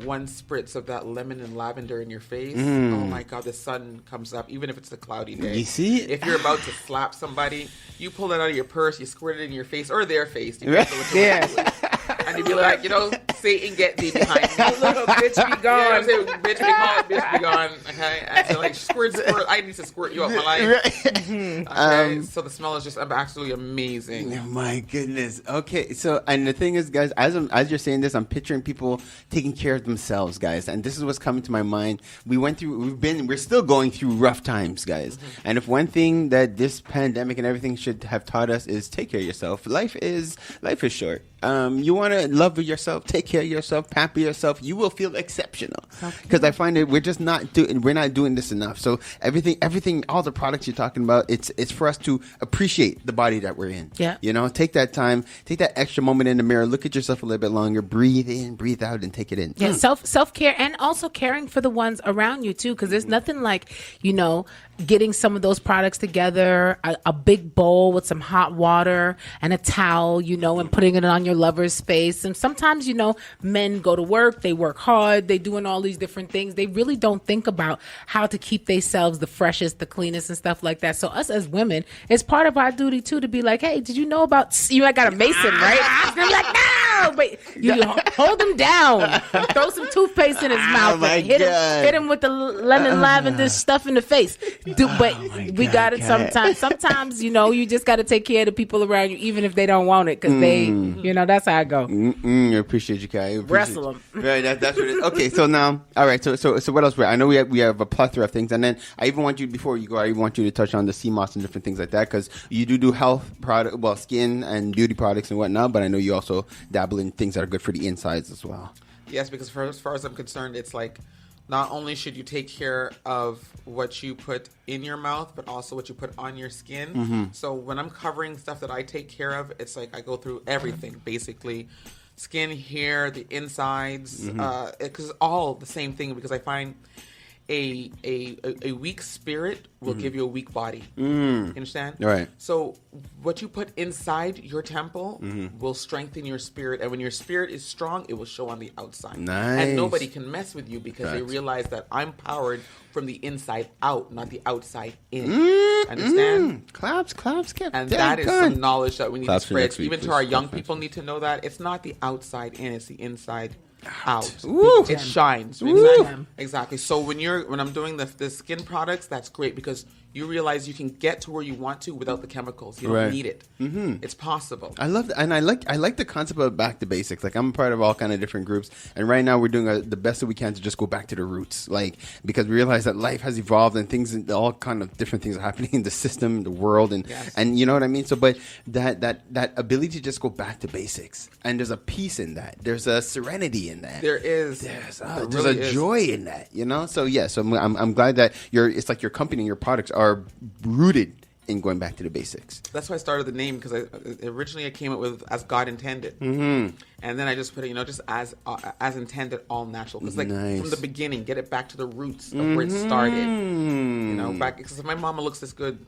one spritz of that lemon and lavender in your face, oh my God, the sun comes up, even if it's a cloudy day. You see? If you're about to slap somebody, you pull it out of your purse, you squirt it in your face or their face. You can do what you want to do. And you'd be like, Satan, get thee behind me. Little bitch be You know what gone. I'm saying? Bitch be gone, bitch be gone. Okay? And so, like, squirt. I need to squirt you up my life. Okay? So the smell is just absolutely amazing. Oh my goodness. Okay, so and the thing is, guys, as you're saying this, I'm picturing people taking care of themselves, guys, and this is what's coming to my mind. We're still going through rough times, guys, and if one thing that this pandemic and everything should have taught us is take care of yourself. Life is short. You want to love yourself, take care of yourself, pamper yourself. You will feel exceptional because I find that we're not doing this enough. So everything, all the products you're talking about, it's for us to appreciate the body that we're in. Yeah. Take that time, take that extra moment in the mirror, look at yourself a little bit longer, breathe in, breathe out, and take it in. Yeah, self-care and also caring for the ones around you too, because there's nothing like, getting some of those products together, a big bowl with some hot water and a towel, and putting it on your lover's face. And sometimes, men go to work, they work hard, they doing all these different things. They really don't think about how to keep themselves the freshest, the cleanest and stuff like that. So us as women, it's part of our duty too to be like, hey, did you know about, I got a mason, right? They're like, no, but you hold him down, throw some toothpaste in his mouth, my and hit God. him with the lemon lavender stuff in the face. But we got it sometimes. Sometimes, you just got to take care of the people around you, even if they don't want it, because they, that's how I go. I appreciate you, Kai. Wrestle 'em. Right, that's what it is. Okay, so now, all right. So what else? I know we have a plethora of things, and then I even want you, before you go, I even want you to touch on the sea moss and different things like that, because you do health product, well, skin and beauty products and whatnot. But I know you also dabble in things that are good for the insides as well. Yes, because as far as I'm concerned, it's like not only should you take care of what you put in your mouth, but also what you put on your skin. So when I'm covering stuff that I take care of, it's like I go through everything, basically. Skin, hair, the insides, because it's all the same thing, because I find a weak spirit will give you a weak body. You understand? Right. So what you put inside your temple will strengthen your spirit, and when your spirit is strong, it will show on the outside. Nice. And nobody can mess with you because they Facts. realize that I'm powered from the inside out, not the outside in. Understand? Claps, Kip. And Damn that is good. some knowledge that we need Claps to for spread. next week, Even to please. our young Claps. people need to know that it's not the outside in, it's the inside out. Woo. It shines. Woo. Exactly. So when I'm doing the skin products, that's great because you realize you can get to where you want to without the chemicals. You don't Right. need it. It's possible. I love that, and I like the concept of back to basics. Like I'm a part of all kind of different groups, and right now we're doing the best that we can to just go back to the roots. Like because we realize that life has evolved and things, all kind of different things are happening in the system, the world, and you know what I mean. So, but that ability to just go back to basics, and there's a peace in that. There's a serenity in that. There is. There's really a is. joy in that, So yeah, so I'm glad that it's like your company and your products are rooted in going back to the basics. That's why I started the name, because originally I came up with as God intended, and then I just put it, just as intended, all natural. Because Nice. from the beginning, get it back to the roots of where it started. Back because if my mama looks this good,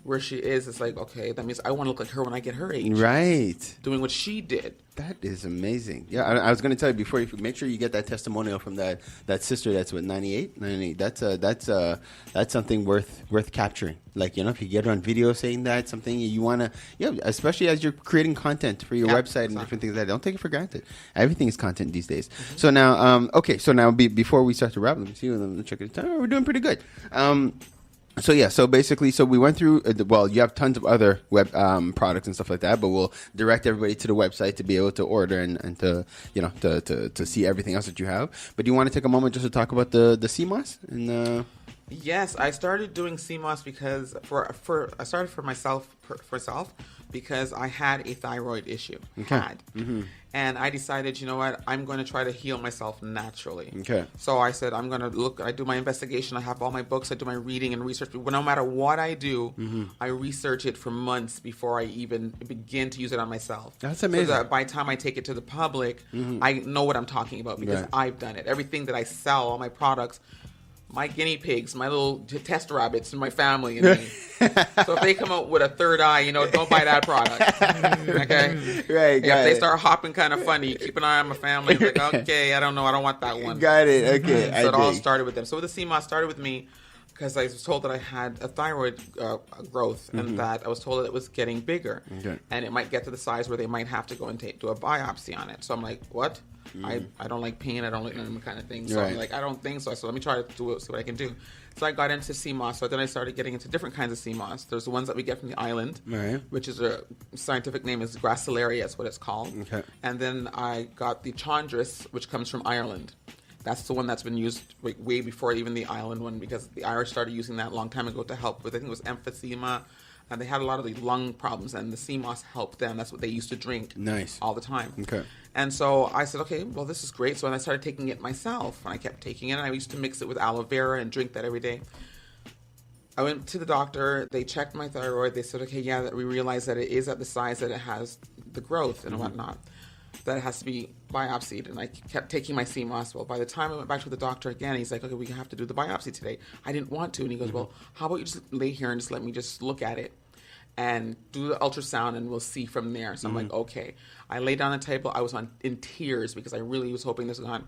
where she is, it's like, okay, that means I want to look like her when I get her age. Right. Doing what she did. That is amazing. Yeah, I was going to tell you before, you make sure you get that testimonial from that sister that's with 98. That's something worth capturing. Like, if you get her on video saying that, something you want to, especially as you're creating content for your website and different things like that. Don't take it for granted. Everything is content these days. Mm-hmm. So now, before we start to wrap, let me see. Let me check it. We're doing pretty good. So basically, we went through, you have tons of other web products and stuff like that, but we'll direct everybody to the website to be able to order and to see everything else that you have. But do you want to take a moment just to talk about the CMOS? Yes, I started doing CMOS because I started for myself because I had a thyroid issue. Okay. Mm-hmm. And I decided, you know what, I'm going to try to heal myself naturally. Okay. So I said, I'm going to look, I do my investigation, I have all my books, I do my reading and research. But no matter what I do, I research it for months before I even begin to use it on myself. That's amazing. So that by the time I take it to the public, I know what I'm talking about because I've done it. Everything that I sell, all my products, my guinea pigs, my little test rabbits, and my family. And me. So if they come out with a third eye, don't buy that product. Okay? Right, if they start hopping kind of funny, keep an eye on my family. It's like, okay, I don't know. I don't want that one. Got it. Okay. So it all started with them. So with the CMOS started with me because I was told that I had a thyroid growth and that I was told that it was getting bigger. Okay. And it might get to the size where they might have to go and do a biopsy on it. So I'm like, what? I don't like pain. I don't like none of them kind of things. So I'm like, I don't think so. So let me try to do it, see what I can do. So I got into CMOS. So then I started getting into different kinds of CMOS. There's the ones that we get from the island, which is a scientific name is Gracilaria, is what it's called. Okay. And then I got the Chondrus, which comes from Ireland. That's the one that's been used way before even the island one because the Irish started using that a long time ago to help with, I think it was emphysema. And they had a lot of the lung problems, and the CMOS helped them. That's what they used to drink all the time. Okay. And so I said, okay, well, this is great. So then I started taking it myself, and I kept taking it. And I used to mix it with aloe vera and drink that every day. I went to the doctor. They checked my thyroid. They said, okay, yeah, that we realized that it is at the size that it has the growth and whatnot, that it has to be biopsied. And I kept taking my CMOS. Well, by the time I went back to the doctor again, he's like, okay, we have to do the biopsy today. I didn't want to. And he goes, well, how about you just lay here and just let me just look at it and do the ultrasound and we'll see from there. So I'm like, okay. I lay down on the table. I was in tears because I really was hoping this was on.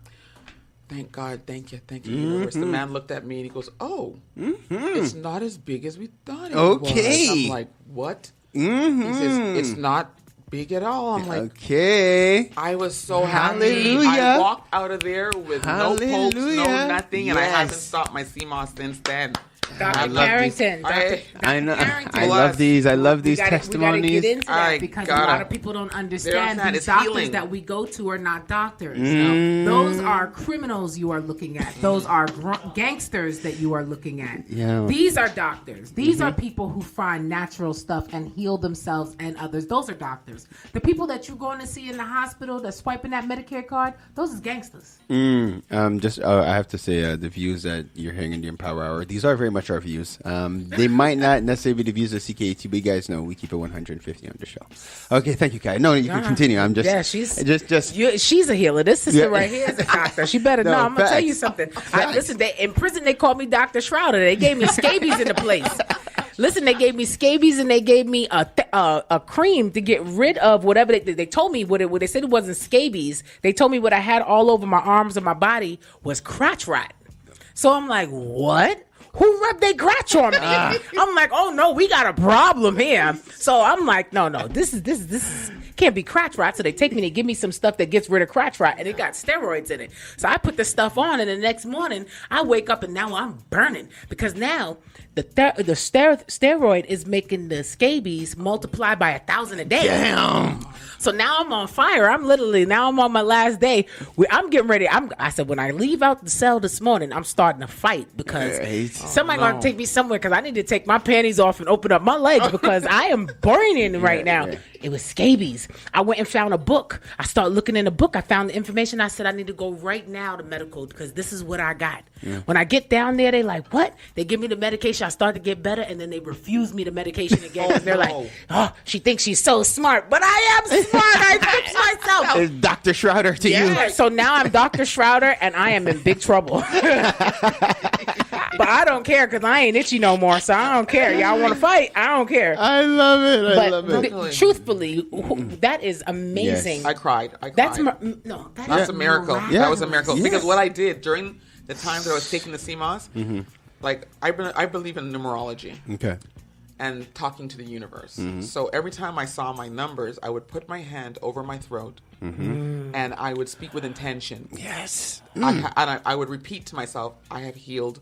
Thank God, thank you, universe. The man looked at me and he goes, oh, it's not as big as we thought it was. I'm like, what? He says, it's not big at all. I'm like, okay. I was so Hallelujah. happy. I walked out of there with no pokes, no nothing, and I haven't stopped my CMOS since then. Dr. Carrington. I know. I love these. I love these testimonies. We gotta get into that because a lot of people don't understand these doctors that we go to are not doctors. Those are criminals you are looking at. Those are gangsters that you are looking at. Yeah. These are doctors. These are people who find natural stuff and heal themselves and others. Those are doctors. The people that you're going to see in the hospital that's swiping that Medicare card, those is gangsters. I have to say the views that you're hearing in the Empower Hour, these are very much our views. They might not necessarily be the views of CKAT, but you guys know we keep it 150 on the show. Okay, thank you, Kai. No, you can continue. I'm just she's a healer. This sister right here is a doctor. She better know. I'm gonna tell you something. Listen, in prison they called me Dr. Shrouder. They gave me scabies in the place. Listen, they gave me scabies and they gave me a cream to get rid of whatever they told me what they said it wasn't scabies. They told me what I had all over my arms and my body was crotch rot. So I'm like, what? Who rubbed their crotch on me? I'm like, oh no, we got a problem here. So I'm like, no, this is can't be crotch rot. So they take me, they give me some stuff that gets rid of crotch rot, and it got steroids in it. So I put the stuff on, and the next morning I wake up and now I'm burning because now the steroid is making the scabies multiply by 1,000 a day. Damn. So now I'm on fire. I'm on my last day. I'm getting ready. I said, when I leave out the cell this morning, I'm starting to fight because somebody gonna take me somewhere because I need to take my panties off and open up my legs because I am burning right now. Yeah. It was scabies. I went and found a book. I started looking in the book. I found the information. I said, I need to go right now to medical because this is what I got. Yeah. When I get down there, they like, what? They give me the medication. I start to get better, and then they refuse me the medication again. They're like, oh, she thinks she's so smart, but I am smart. I fix myself. It's Dr. Shrouder to you. So now I'm Dr. Shrouder, and I am in big trouble. but I don't care because I ain't itchy no more, so I don't care. Y'all want to fight? I don't care. I love it. I love it. Truthfully, that is amazing. Yes. I cried. That's no, that's a miracle. miraculous. That was a miracle Yes. because what I did during the time that I was taking the CMOS, like I believe in numerology. Okay. And talking to the universe. So every time I saw my numbers, I would put my hand over my throat and I would speak with intention. Yes. I would repeat to myself, I have healed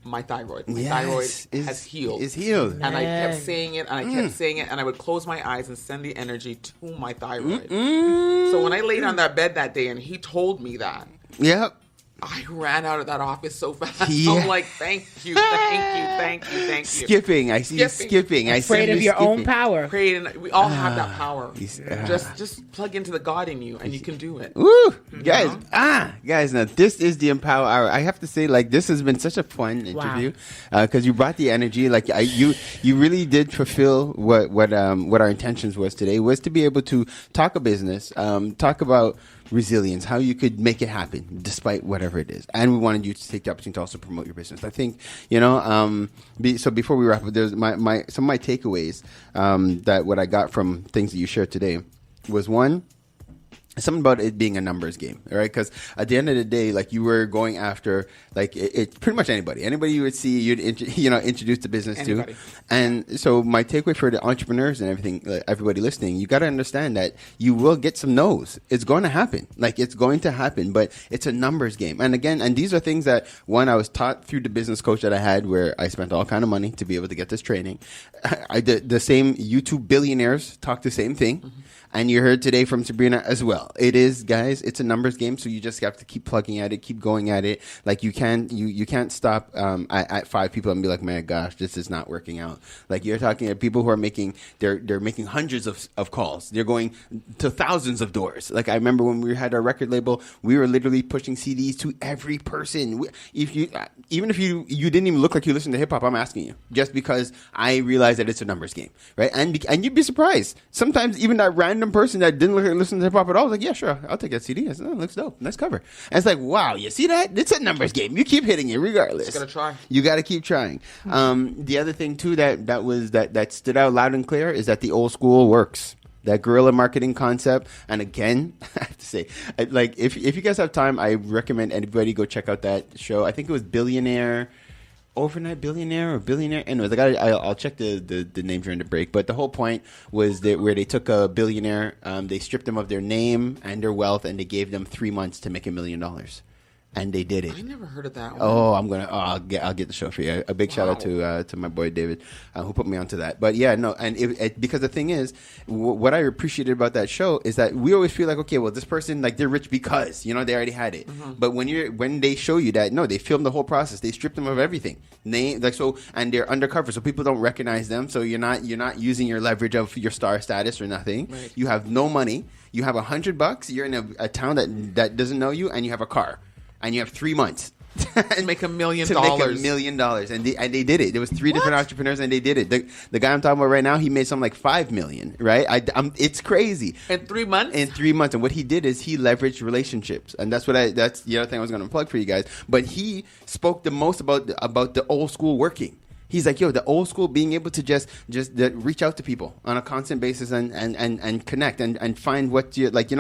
my thyroid. My thyroid has healed. Is healed. And I kept saying it, and I kept saying it, and I would close my eyes and send the energy to my thyroid. So when I laid on that bed that day and he told me that, Yep. I ran out of that office so fast. Yeah. I'm like, thank you. Thank you. Skipping. I see you skipping. I see Afraid you of your own skipping. power. Prayed, and we all have that power. Yeah. Just plug into the God in you, and you can do it. Woo! Guys, now this is the Empower Hour. I have to say, like, this has been such a fun interview because you brought the energy. Like, you really did fulfill what our intentions was today, was to be able to talk a business, talk about resilience, how you could make it happen despite whatever it is. And we wanted you to take the opportunity to also promote your business. I think, so before we wrap up, there's some of my takeaways that what I got from things that you shared today was, one, something about it being a numbers game, right? Because at the end of the day, like, you were going after, like, it's pretty much anybody you would see, you'd introduce the business Anybody. to. And so my takeaway for the entrepreneurs and everything, everybody listening, you got to understand that you will get some no's. It's going to happen. Like, it's going to happen, but it's a numbers game. And again, and these are things that, one, I was taught through the business coach that I had, where I spent all kind of money to be able to get this training. I did the same. YouTube billionaires talk the same thing. And you heard today from Sabrina as well. It is, guys, it's a numbers game, so you just have to keep plugging at it, keep going at it. Like, you can't stop at 5 people and be like, my gosh, this is not working out. Like, you're talking to people who are making hundreds of calls. They're going to thousands of doors. Like, I remember when we had our record label, we were literally pushing CDs to every person. Even if you didn't even look like you listened to hip hop, I'm asking you, just because I realize that it's a numbers game, right? And you'd be surprised. Sometimes even that random person that didn't listen to hip hop at all was like, yeah, sure, I'll take that CD. I said, oh, looks dope. Nice cover. And it's like, wow, you see that? It's a numbers game. You keep hitting it regardless. Just gotta try. You got to keep trying. The other thing too that stood out loud and clear is that the old school works. That guerrilla marketing concept. And again, I have to say, like, if you guys have time, I recommend anybody go check out that show. I think it was Overnight Billionaire or Billionaire. Anyways, I'll check the name during the break. But the whole point was that where they took a billionaire, they stripped them of their name and their wealth, and they gave them 3 months to make $1 million. And they did it. I never heard of that one. Oh, I'll get the show for you. A big shout out to my boy David, who put me onto that. But yeah, no, and because the thing is, what I appreciated about that show is that we always feel like, okay, well, this person, like, they're rich because they already had it. But when they show you that, no, they filmed the whole process. They stripped them of everything. And they're undercover, so people don't recognize them. So you're not using your leverage of your star status or nothing. Right. You have no money. You have $100. You're in a town that doesn't know you, and you have a car. And you have 3 months to make $1 million. To make $1 million, and they did it. There was 3 different entrepreneurs, and they did it. The guy I'm talking about right now, he made something like $5 million. Right? It's crazy. In 3 months. In 3 months, and what he did is he leveraged relationships, and that's the other thing I was going to plug for you guys. But he spoke the most about the old school working. He's like, yo, the old school being able to just reach out to people on a constant basis and connect and find what you like,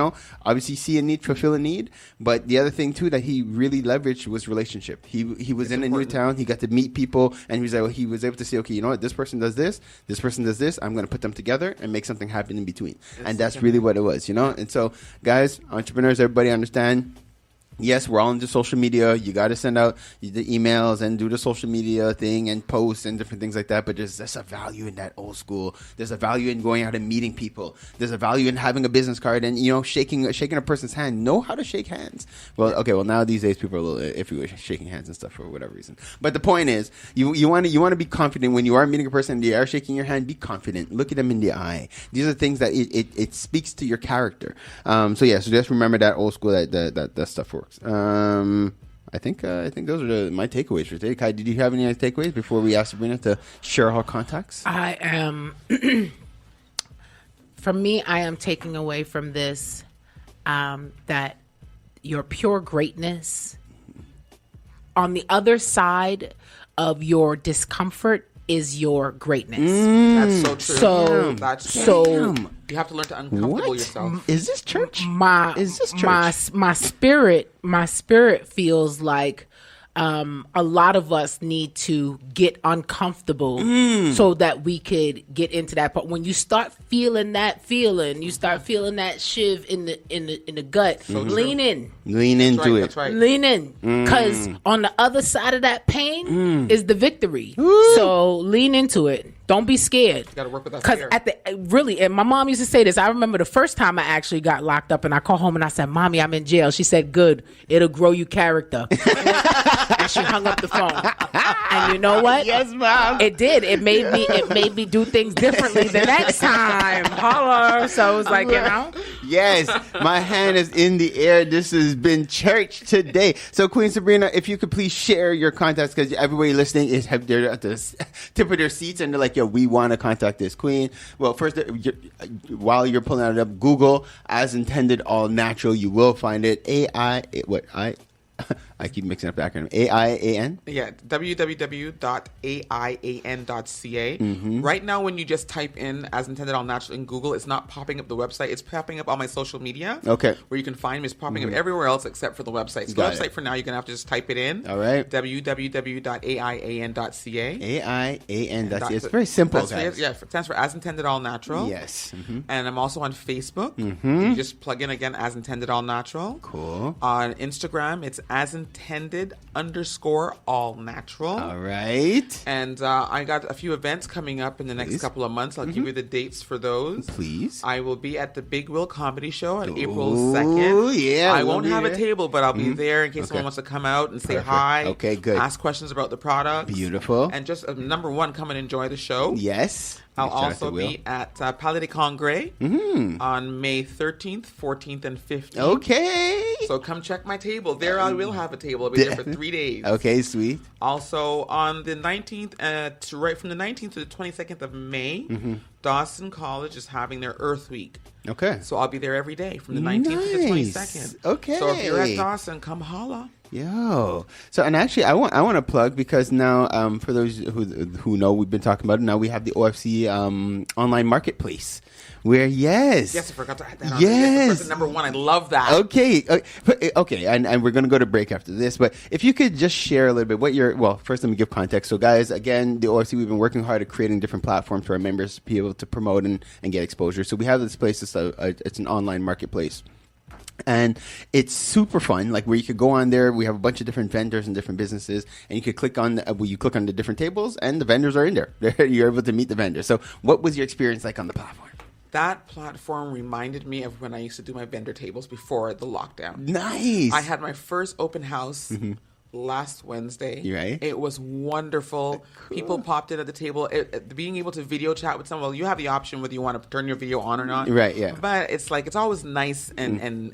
obviously see a need, fulfill a need. But the other thing too that he really leveraged was relationship. He was in a new town. He got to meet people, and he was like, he was able to say, okay, you know what, this person does this person does this. I'm going to put them together and make something happen in between. And that's really what it was, And so, guys, entrepreneurs, everybody understand. Yes, we're all into social media. You got to send out the emails and do the social media thing and posts and different things like that. But there's a value in that old school. There's a value in going out and meeting people. There's a value in having a business card and, shaking a person's hand. Know how to shake hands. Well, now these days people are a little iffy with shaking hands and stuff for whatever reason. But the point is, you want to be confident when you are meeting a person and they are shaking your hand. Be confident. Look at them in the eye. These are things that it speaks to your character. So just remember that old school that stuff works. I think those are my takeaways for today. Kai, did you have any other takeaways before we ask Sabrina to share her contacts? I am, for me, I am taking away from this that your pure greatness, on the other side of your discomfort is your greatness. That's so true. So, That's so you have to learn to uncomfortable yourself. Is this church? my spirit feels like a lot of us need to get uncomfortable so that we could get into that. But when you start feeling that feeling, you start feeling that shiv in the gut. Lean in. Lean into it. That's right. Lean in, because on the other side of that pain is the victory. So lean into it. Don't be scared. You gotta work with that Because fear. and my mom used to say this. I remember the first time I actually got locked up, and I called home and I said, "Mommy, I'm in jail." She said, "Good. It'll grow you character." And she hung up the phone. And you know what? Yes, Mom. It did. It made me do things differently the next time. Holler. So it was like, Yes, my hand is in the air. This has been church today. So, Queen Sabrina, if you could please share your contacts, because everybody listening is they're at the tip of their seats and they're like, "Yo, we want to contact this queen." Well, first, while you're pulling it up, Google As Intended All Natural. You will find it. I keep mixing up the acronym. AIAN? Yeah, www.aian.ca. Right now, when you just type in As Intended All Natural in Google, it's not popping up the website. It's popping up on my social media. Okay. Where you can find me. It's popping up everywhere else except for the website. So the website for now, you're going to have to just type it in. All right. www.aian.ca. AIAN.ca. It's very simple, guys. Yeah, it stands for As Intended All Natural. Yes. And I'm also on Facebook. You just plug in again As Intended All Natural. Cool. On Instagram, it's As Intended _all natural. All right. And I got a few events coming up in the next couple of months. I'll give you the dates for those. Please. I will be at the Big Will Comedy Show on April 2nd. Oh, yeah. I won't have a table, but I'll be there in case someone wants to come out and say hi. Okay, good. Ask questions about the product. Beautiful. And just number one, come and enjoy the show. Yes. I'll also be at Palais de Congrès on May 13th, 14th, and 15th. Okay. So come check my table. There I will have a table. I'll be there for 3 days. Okay, sweet. Also on the 19th, right from the 19th to the 22nd of May, Dawson College is having their Earth Week. Okay. So I'll be there every day from the 19th to the 22nd. Okay. So if you're at Dawson, come holla. Yo, so and actually, I want to plug, because now, for those who know, we've been talking about it. Now we have the OFC online marketplace, where yes, I forgot to add that. Yes, person number one. I love that. Okay, and we're gonna go to break after this. But if you could just share a little bit first let me give context. So guys, again, the OFC, we've been working hard at creating different platforms for our members to be able to promote and get exposure. So we have this place. It's an online marketplace. And it's super fun, like where you could go on there. We have a bunch of different vendors and different businesses, and you could click on the different tables, and the vendors are in there. You're able to meet the vendors. So what was your experience like on the platform? That platform reminded me of when I used to do my vendor tables before the lockdown. Nice. I had my first open house last Wednesday. Right. It was wonderful. Cool. People popped in at the table. Being able to video chat with someone. Well, you have the option whether you want to turn your video on or not. Right. Yeah. But it's always nice and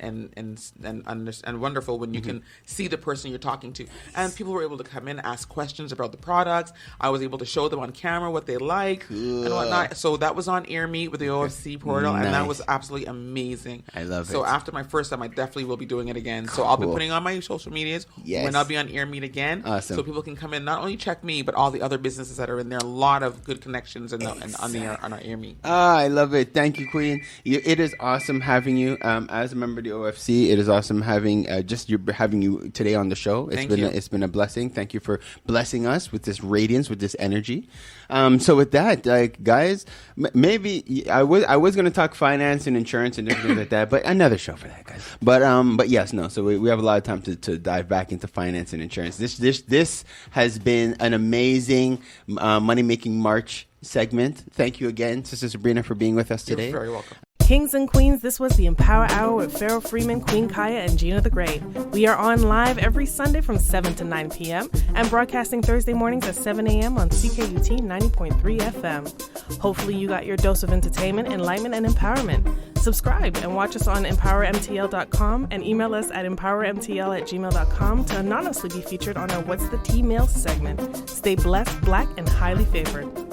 wonderful when you can see the person you're talking to. And people were able to come in, ask questions about the products. I was able to show them on camera what they like and whatnot. So that was on AirMeet with the OFC portal, and that was absolutely amazing. I love it. So after my first time, I definitely will be doing it again. So I'll be putting on my social medias when I'll be on AirMeet again. Awesome. So people can come in, not only check me, but all the other businesses that are in there. A lot of good connections on our AirMeet. I love it. Thank you, Queen. It is awesome having you as a member of the OFC. It is awesome having having you today on the show. It's been a blessing. Thank you for blessing us with this radiance, with this energy. So with that, guys, maybe I was going to talk finance and insurance and everything like that, but another show for that, guys. But yes, no. So we have a lot of time to dive back into finance and insurance. This has been an amazing money making March segment. Thank you again, Sister Sabrina, for being with us today. You're very welcome. Kings and Queens, this was the Empower Hour with Pharaoh Freeman, Queen Kaya, and Gina the Great. We are on live every Sunday from 7 to 9 p.m. and broadcasting Thursday mornings at 7 a.m. on CKUT 90.3 FM. Hopefully you got your dose of entertainment, enlightenment, and empowerment. Subscribe and watch us on empowermtl.com and email us at empowermtl@gmail.com to anonymously be featured on our What's the Tea Mail segment. Stay blessed, black, and highly favored.